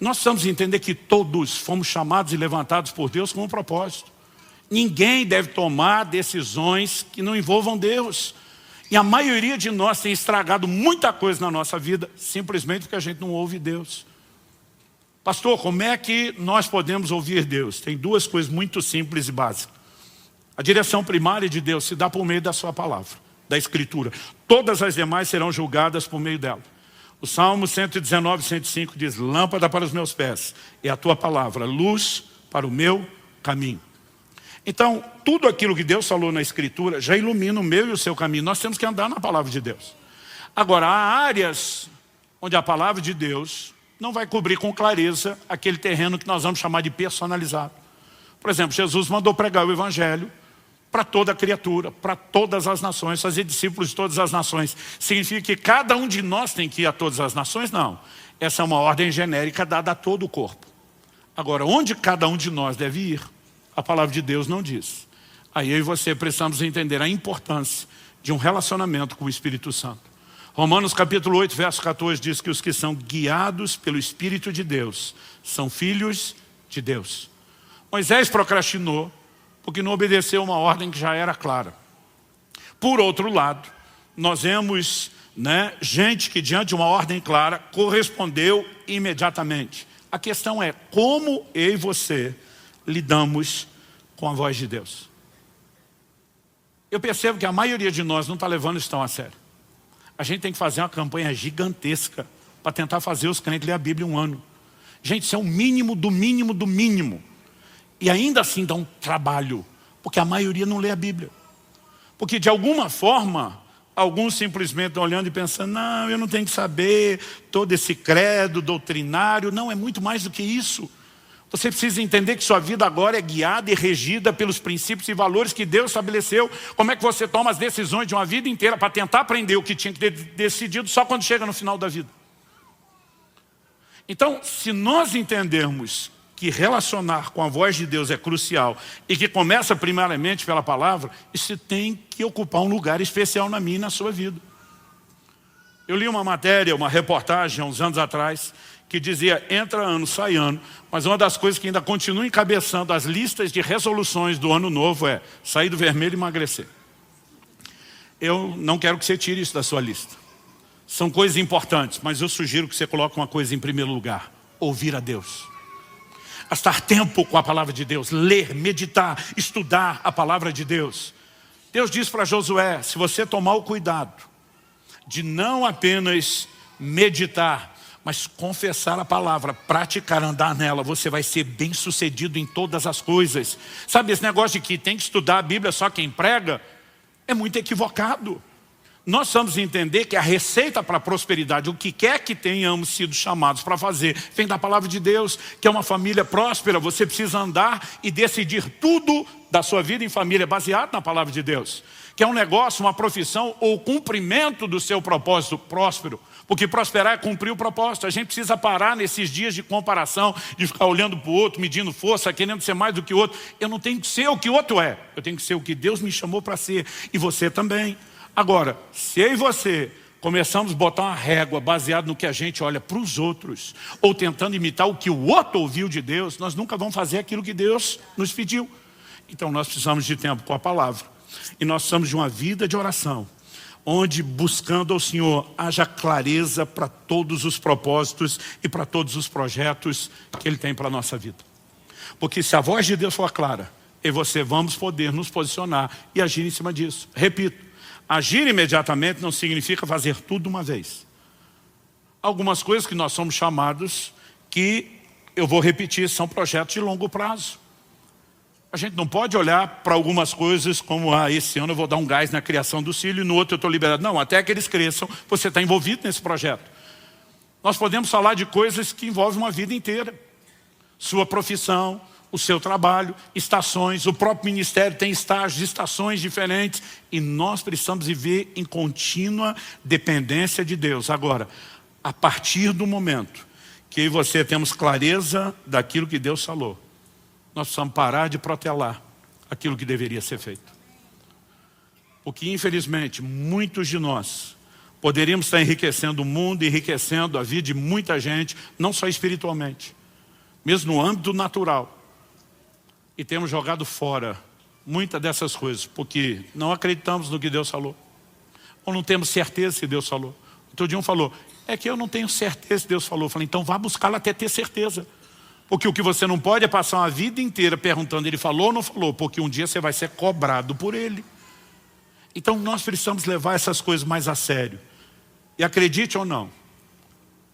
Nós precisamos entender que todos fomos chamados e levantados por Deus com um propósito. Ninguém deve tomar decisões que não envolvam Deus. E a maioria de nós tem estragado muita coisa na nossa vida simplesmente porque a gente não ouve Deus. Pastor, como é que nós podemos ouvir Deus? Tem duas coisas muito simples e básicas. A direção primária de Deus se dá por meio da sua palavra, da Escritura. Todas as demais serão julgadas por meio dela. O Salmo 119, 105 diz: lâmpada para os meus pés é a tua palavra, luz para o meu caminho. Então, tudo aquilo que Deus falou na Escritura já ilumina o meu e o seu caminho. Nós temos que andar na palavra de Deus. Agora, há áreas onde a palavra de Deus não vai cobrir com clareza aquele terreno que nós vamos chamar de personalizado. Por exemplo, Jesus mandou pregar o Evangelho para toda a criatura, para todas as nações, fazer discípulos de todas as nações. Significa que cada um de nós tem que ir a todas as nações? Não. Essa é uma ordem genérica dada a todo o corpo. Agora, onde cada um de nós deve ir, a palavra de Deus não diz. Aí eu e você precisamos entender a importância de um relacionamento com o Espírito Santo. Romanos capítulo 8, verso 14 diz que os que são guiados pelo Espírito de Deus são filhos de Deus. Moisés procrastinou porque não obedeceu uma ordem que já era clara. Por outro lado, nós vemos gente que diante de uma ordem clara correspondeu imediatamente. A questão é como eu e você lidamos com a voz de Deus. Eu percebo que a maioria de nós não está levando isso tão a sério. A gente tem que fazer uma campanha gigantesca para tentar fazer os crentes ler a Bíblia em um ano. Gente, isso é o mínimo do mínimo do mínimo. E ainda assim dá um trabalho, porque a maioria não lê a Bíblia. Porque de alguma forma, alguns simplesmente estão olhando e pensando, não, eu não tenho que saber todo esse credo doutrinário. Não, é muito mais do que isso. Você precisa entender que sua vida agora é guiada e regida pelos princípios e valores que Deus estabeleceu. Como é que você toma as decisões de uma vida inteira para tentar aprender o que tinha que ter decidido só quando chega no final da vida? Então, se nós entendermos que relacionar com a voz de Deus é crucial e que começa primeiramente pela palavra, isso tem que ocupar um lugar especial na minha e na sua vida. Eu li uma matéria, uma reportagem há uns anos atrás, que dizia, entra ano, sai ano, mas uma das coisas que ainda continua encabeçando as listas de resoluções do ano novo é sair do vermelho e emagrecer. Eu não quero que você tire isso da sua lista. São coisas importantes, mas eu sugiro que você coloque uma coisa em primeiro lugar: ouvir a Deus. Gastar tempo com a palavra de Deus, ler, meditar, estudar a palavra de Deus. Deus diz para Josué, se você tomar o cuidado de não apenas meditar, mas confessar a palavra, praticar, andar nela, você vai ser bem sucedido em todas as coisas. Sabe, esse negócio de que tem que estudar a Bíblia só quem prega, é muito equivocado. Nós vamos entender que a receita para a prosperidade, o que quer que tenhamos sido chamados para fazer, vem da palavra de Deus, que é uma família próspera. Você precisa andar e decidir tudo da sua vida em família baseado na palavra de Deus. Que é um negócio, uma profissão ou cumprimento do seu propósito próspero. Porque prosperar é cumprir o propósito. A gente precisa parar nesses dias de comparação, de ficar olhando para o outro, medindo força, querendo ser mais do que o outro. Eu não tenho que ser o que o outro é. Eu tenho que ser o que Deus me chamou para ser. E você também. Agora, se eu e você começamos a botar uma régua baseada no que a gente olha para os outros, ou tentando imitar o que o outro ouviu de Deus, nós nunca vamos fazer aquilo que Deus nos pediu. Então nós precisamos de tempo com a palavra. E nós precisamos de uma vida de oração, onde buscando ao Senhor haja clareza para todos os propósitos e para todos os projetos que Ele tem para a nossa vida. Porque se a voz de Deus for clara, eu e você vamos poder nos posicionar e agir em cima disso. Repito, agir imediatamente não significa fazer tudo de uma vez. Algumas coisas que nós somos chamados, que eu vou repetir, são projetos de longo prazo. A gente não pode olhar para algumas coisas como, esse ano eu vou dar um gás na criação do filho e no outro eu estou liberado. Não, até que eles cresçam, você está envolvido nesse projeto. Nós podemos falar de coisas que envolvem uma vida inteira. Sua profissão, o seu trabalho, estações, o próprio ministério tem estágios, estações diferentes. E nós precisamos viver em contínua dependência de Deus. Agora, a partir do momento que eu e você temos clareza daquilo que Deus falou, nós precisamos parar de protelar aquilo que deveria ser feito. Porque, infelizmente, muitos de nós poderíamos estar enriquecendo o mundo, enriquecendo a vida de muita gente, não só espiritualmente, mesmo no âmbito natural. E temos jogado fora muitas dessas coisas, porque não acreditamos no que Deus falou. Ou não temos certeza que Deus falou. Outro dia um falou, é que eu não tenho certeza que Deus falou. Eu falei, então vá buscá-lo até ter certeza. Porque o que você não pode é passar uma vida inteira perguntando, ele falou ou não falou, porque um dia você vai ser cobrado por ele. Então nós precisamos levar essas coisas mais a sério. E acredite ou não,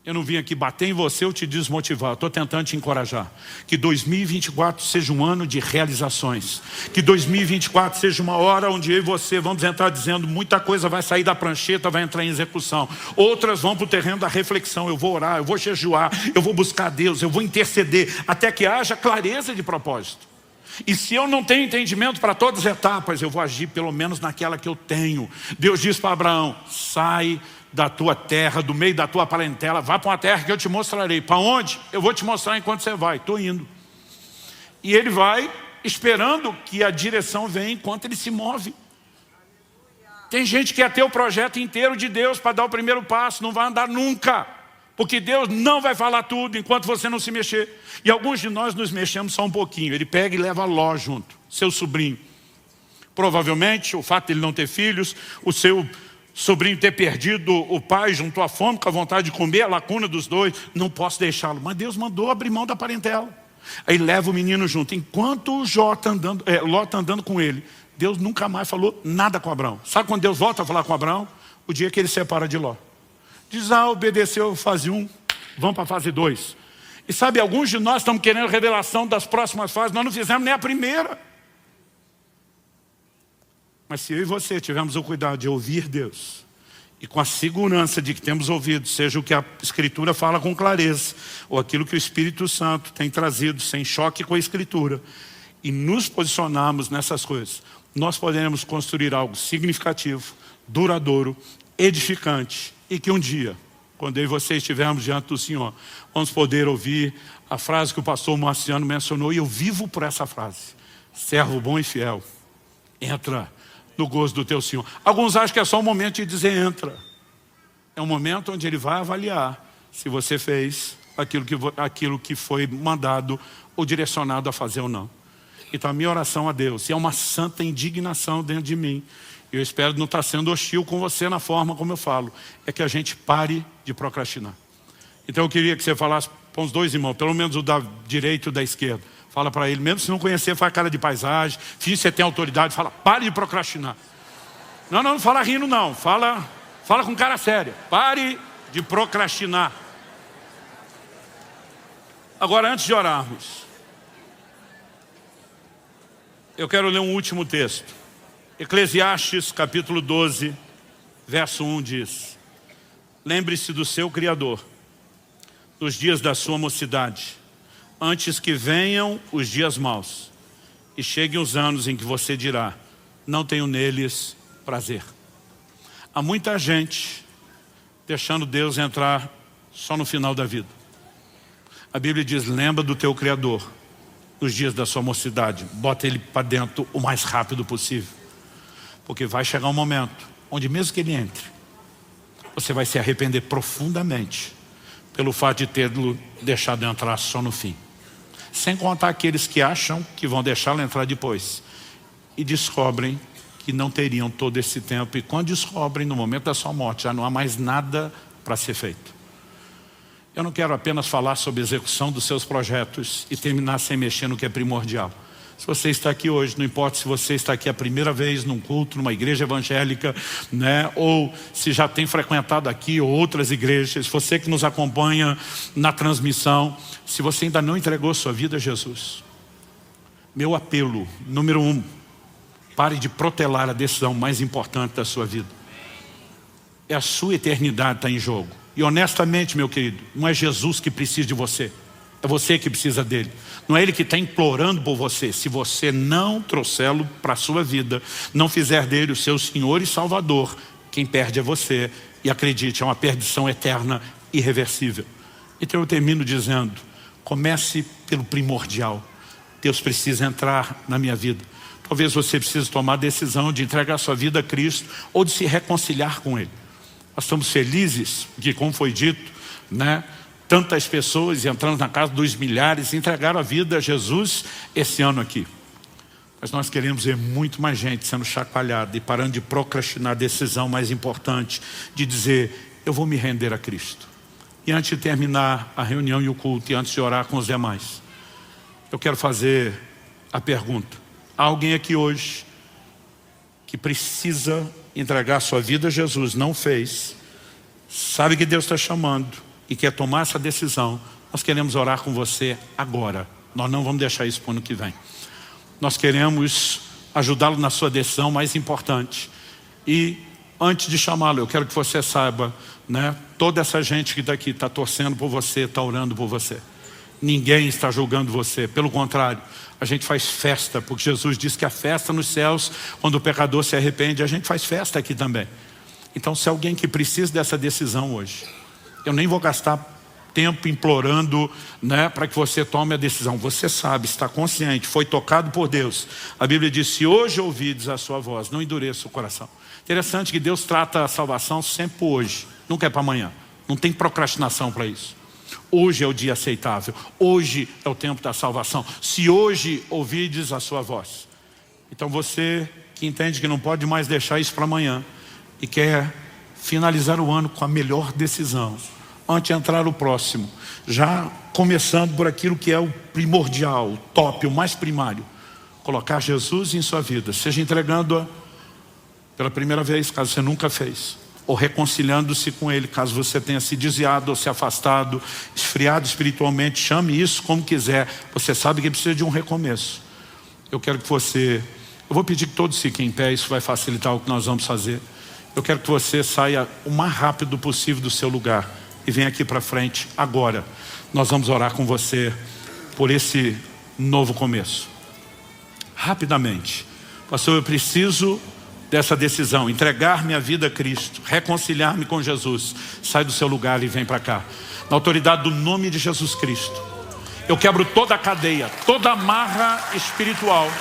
Eu não vim aqui bater em você ou te desmotivar. Estou tentando te encorajar. Que 2024 seja um ano de realizações. Que 2024 seja uma hora onde eu e você vamos entrar dizendo muita coisa vai sair da prancheta, vai entrar em execução. Outras vão para o terreno da reflexão. Eu vou orar, eu vou jejuar, eu vou buscar Deus, eu vou interceder, até que haja clareza de propósito. E se eu não tenho entendimento para todas as etapas, eu vou agir pelo menos naquela que eu tenho. Deus diz para Abraão, sai da tua terra, do meio da tua parentela, vá para uma terra que eu te mostrarei. Para onde? Eu vou te mostrar enquanto você vai. Estou indo. E ele vai esperando que a direção venha enquanto ele se move. Tem gente que quer ter o projeto inteiro de Deus para dar o primeiro passo, não vai andar nunca. Porque Deus não vai falar tudo enquanto você não se mexer. E alguns de nós nos mexemos só um pouquinho. Ele pega e leva Ló junto, seu sobrinho. Provavelmente, o fato de ele não ter filhos, o seu sobrinho ter perdido o pai junto à fome, com a vontade de comer, a lacuna dos dois, não posso deixá-lo. Mas Deus mandou abrir mão da parentela. Aí leva o menino junto. Enquanto o Ló está andando com ele, Deus nunca mais falou nada com Abraão. Sabe quando Deus volta a falar com Abraão? O dia que ele separa de Ló. Diz, obedeceu fase 1, vamos para a fase 2. E sabe, alguns de nós estamos querendo revelação das próximas fases, nós não fizemos nem a primeira. Mas se eu e você tivermos o cuidado de ouvir Deus, e com a segurança de que temos ouvido, seja o que a Escritura fala com clareza, ou aquilo que o Espírito Santo tem trazido, sem choque com a Escritura, e nos posicionarmos nessas coisas, nós poderemos construir algo significativo, duradouro, edificante, e que um dia, quando eu e você estivermos diante do Senhor, vamos poder ouvir a frase que o pastor Marciano mencionou, e eu vivo por essa frase: servo bom e fiel, entra no gozo do teu Senhor. Alguns acham que é só um momento de dizer entra. É um momento onde ele vai avaliar se você fez aquilo que foi mandado ou direcionado a fazer ou não. Então a minha oração a Deus, e é uma santa indignação dentro de mim, eu espero não estar sendo hostil com você na forma como eu falo, é que a gente pare de procrastinar. Então eu queria que você falasse para os dois irmãos, pelo menos o da direita e o da esquerda. Fala para ele, mesmo se não conhecer, faz cara de paisagem, finge que você tem autoridade, fala, pare de procrastinar. Não fala rindo não, fala com cara séria, pare de procrastinar. Agora, antes de orarmos, eu quero ler um último texto. Eclesiastes capítulo 12, verso 1 diz: lembre-se do seu Criador, nos dias da sua mocidade, antes que venham os dias maus e cheguem os anos em que você dirá, não tenho neles prazer. Há muita gente deixando Deus entrar só no final da vida. A Bíblia diz, lembra do teu Criador nos dias da sua mocidade, bota ele para dentro o mais rápido possível, porque vai chegar um momento onde mesmo que ele entre, você vai se arrepender profundamente pelo fato de tê-lo deixado entrar só no fim. Sem contar aqueles que acham que vão deixá-lo entrar depois e descobrem que não teriam todo esse tempo, e quando descobrem no momento da sua morte já não há mais nada para ser feito. Eu não quero apenas falar sobre a execução dos seus projetos e terminar sem mexer no que é primordial. Se você está aqui hoje, não importa se você está aqui a primeira vez num culto, numa igreja evangélica, né, ou se já tem frequentado aqui ou outras igrejas, você que nos acompanha na transmissão, se você ainda não entregou sua vida a Jesus, meu apelo, número 1, pare de protelar a decisão mais importante da sua vida. É a sua eternidade que está em jogo. E honestamente, meu querido, não é Jesus que precisa de você. É você que precisa dele. Não é ele que está implorando por você. Se você não trouxê-lo para a sua vida, não fizer dele o seu Senhor e Salvador, quem perde é você. E acredite, é uma perdição eterna, irreversível. Então eu termino dizendo, comece pelo primordial. Deus precisa entrar na minha vida. Talvez você precise tomar a decisão de entregar sua vida a Cristo ou de se reconciliar com Ele. Nós estamos felizes que, como foi dito, né, tantas pessoas, entrando na casa dos milhares, entregaram a vida a Jesus esse ano aqui. Mas nós queremos ver muito mais gente sendo chacoalhada e parando de procrastinar a decisão mais importante, de dizer, eu vou me render a Cristo. E antes de terminar a reunião e o culto, e antes de orar com os demais, eu quero fazer a pergunta. Há alguém aqui hoje que precisa entregar sua vida a Jesus, não fez, sabe que Deus está chamando, e quer tomar essa decisão, nós queremos orar com você agora. Nós não vamos deixar isso para o ano que vem. Nós queremos ajudá-lo na sua decisão mais importante. E antes de chamá-lo, eu quero que você saiba, né, toda essa gente que está aqui está torcendo por você, está orando por você. Ninguém está julgando você, pelo contrário, a gente faz festa, porque Jesus disse que a festa nos céus, quando o pecador se arrepende, a gente faz festa aqui também. Então, se alguém que precisa dessa decisão hoje, eu nem vou gastar tempo implorando, né, para que você tome a decisão. Você sabe, está consciente, foi tocado por Deus. A Bíblia diz, se hoje ouvides a sua voz, não endureça o coração. Interessante que Deus trata a salvação sempre por hoje, nunca é para amanhã. Não tem procrastinação para isso. Hoje é o dia aceitável, hoje é o tempo da salvação. Se hoje ouvides a sua voz. Então você que entende que não pode mais deixar isso para amanhã e quer finalizar o ano com a melhor decisão, antes de entrar o próximo, já começando por aquilo que é o primordial, o top, o mais primário, colocar Jesus em sua vida, seja entregando-a pela primeira vez, caso você nunca fez, ou reconciliando-se com Ele, caso você tenha se desviado ou se afastado, esfriado espiritualmente, chame isso como quiser, você sabe que precisa de um recomeço. Eu quero que você, eu vou pedir que todos fiquem em pé, isso vai facilitar o que nós vamos fazer. Eu quero que você saia o mais rápido possível do seu lugar e venha aqui para frente agora. Nós vamos orar com você por esse novo começo. Rapidamente. Pastor, eu preciso dessa decisão, entregar minha vida a Cristo, reconciliar-me com Jesus. Sai do seu lugar e vem para cá. Na autoridade do nome de Jesus Cristo, eu quebro toda a cadeia, toda a amarra espiritual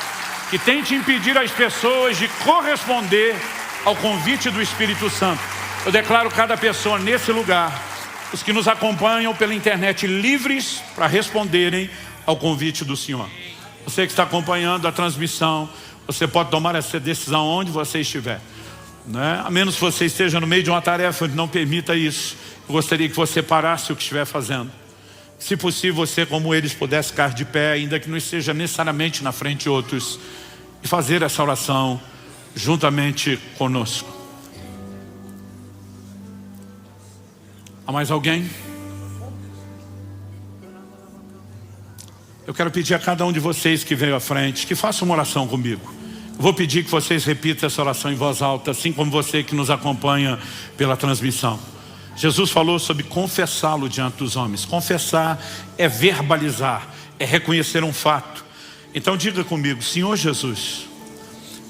que tente impedir as pessoas de corresponder ao convite do Espírito Santo. Eu declaro cada pessoa nesse lugar, os que nos acompanham pela internet, livres para responderem ao convite do Senhor. Você que está acompanhando a transmissão, você pode tomar essa decisão onde você estiver, né? A menos que você esteja no meio de uma tarefa, não permita isso. Eu gostaria que você parasse o que estiver fazendo. Se possível, você, como eles, pudesse ficar de pé, ainda que não esteja necessariamente na frente de outros, e fazer essa oração juntamente conosco. Há mais alguém? Eu quero pedir a cada um de vocês que veio à frente, que faça uma oração comigo. Eu vou pedir que vocês repitam essa oração em voz alta, assim como você que nos acompanha pela transmissão. Jesus falou sobre confessá-lo diante dos homens. Confessar é verbalizar, é reconhecer um fato. Então diga comigo, Senhor Jesus,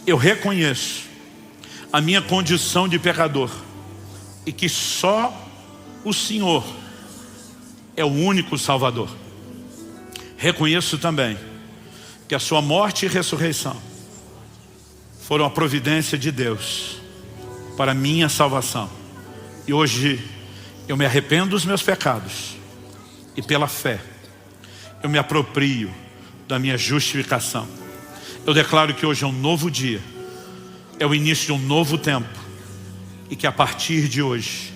eu reconheço a minha condição de pecador e que só o Senhor é o único Salvador. Reconheço também que a sua morte e ressurreição foram a providência de Deus para minha salvação. E hoje eu me arrependo dos meus pecados e pela fé eu me aproprio da minha justificação. Eu declaro que hoje é um novo dia, é o início de um novo tempo e que a partir de hoje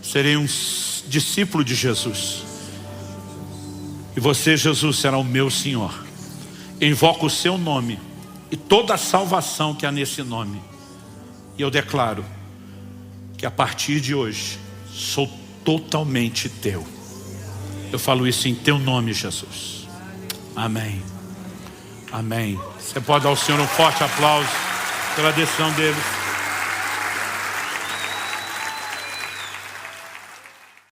serei um discípulo de Jesus. E você, Jesus, será o meu Senhor. Eu invoco o seu nome e toda a salvação que há nesse nome. E eu declaro que a partir de hoje sou totalmente teu. Eu falo isso em teu nome, Jesus. Amém. Amém. Você pode dar ao Senhor um forte aplauso pela decisão dele.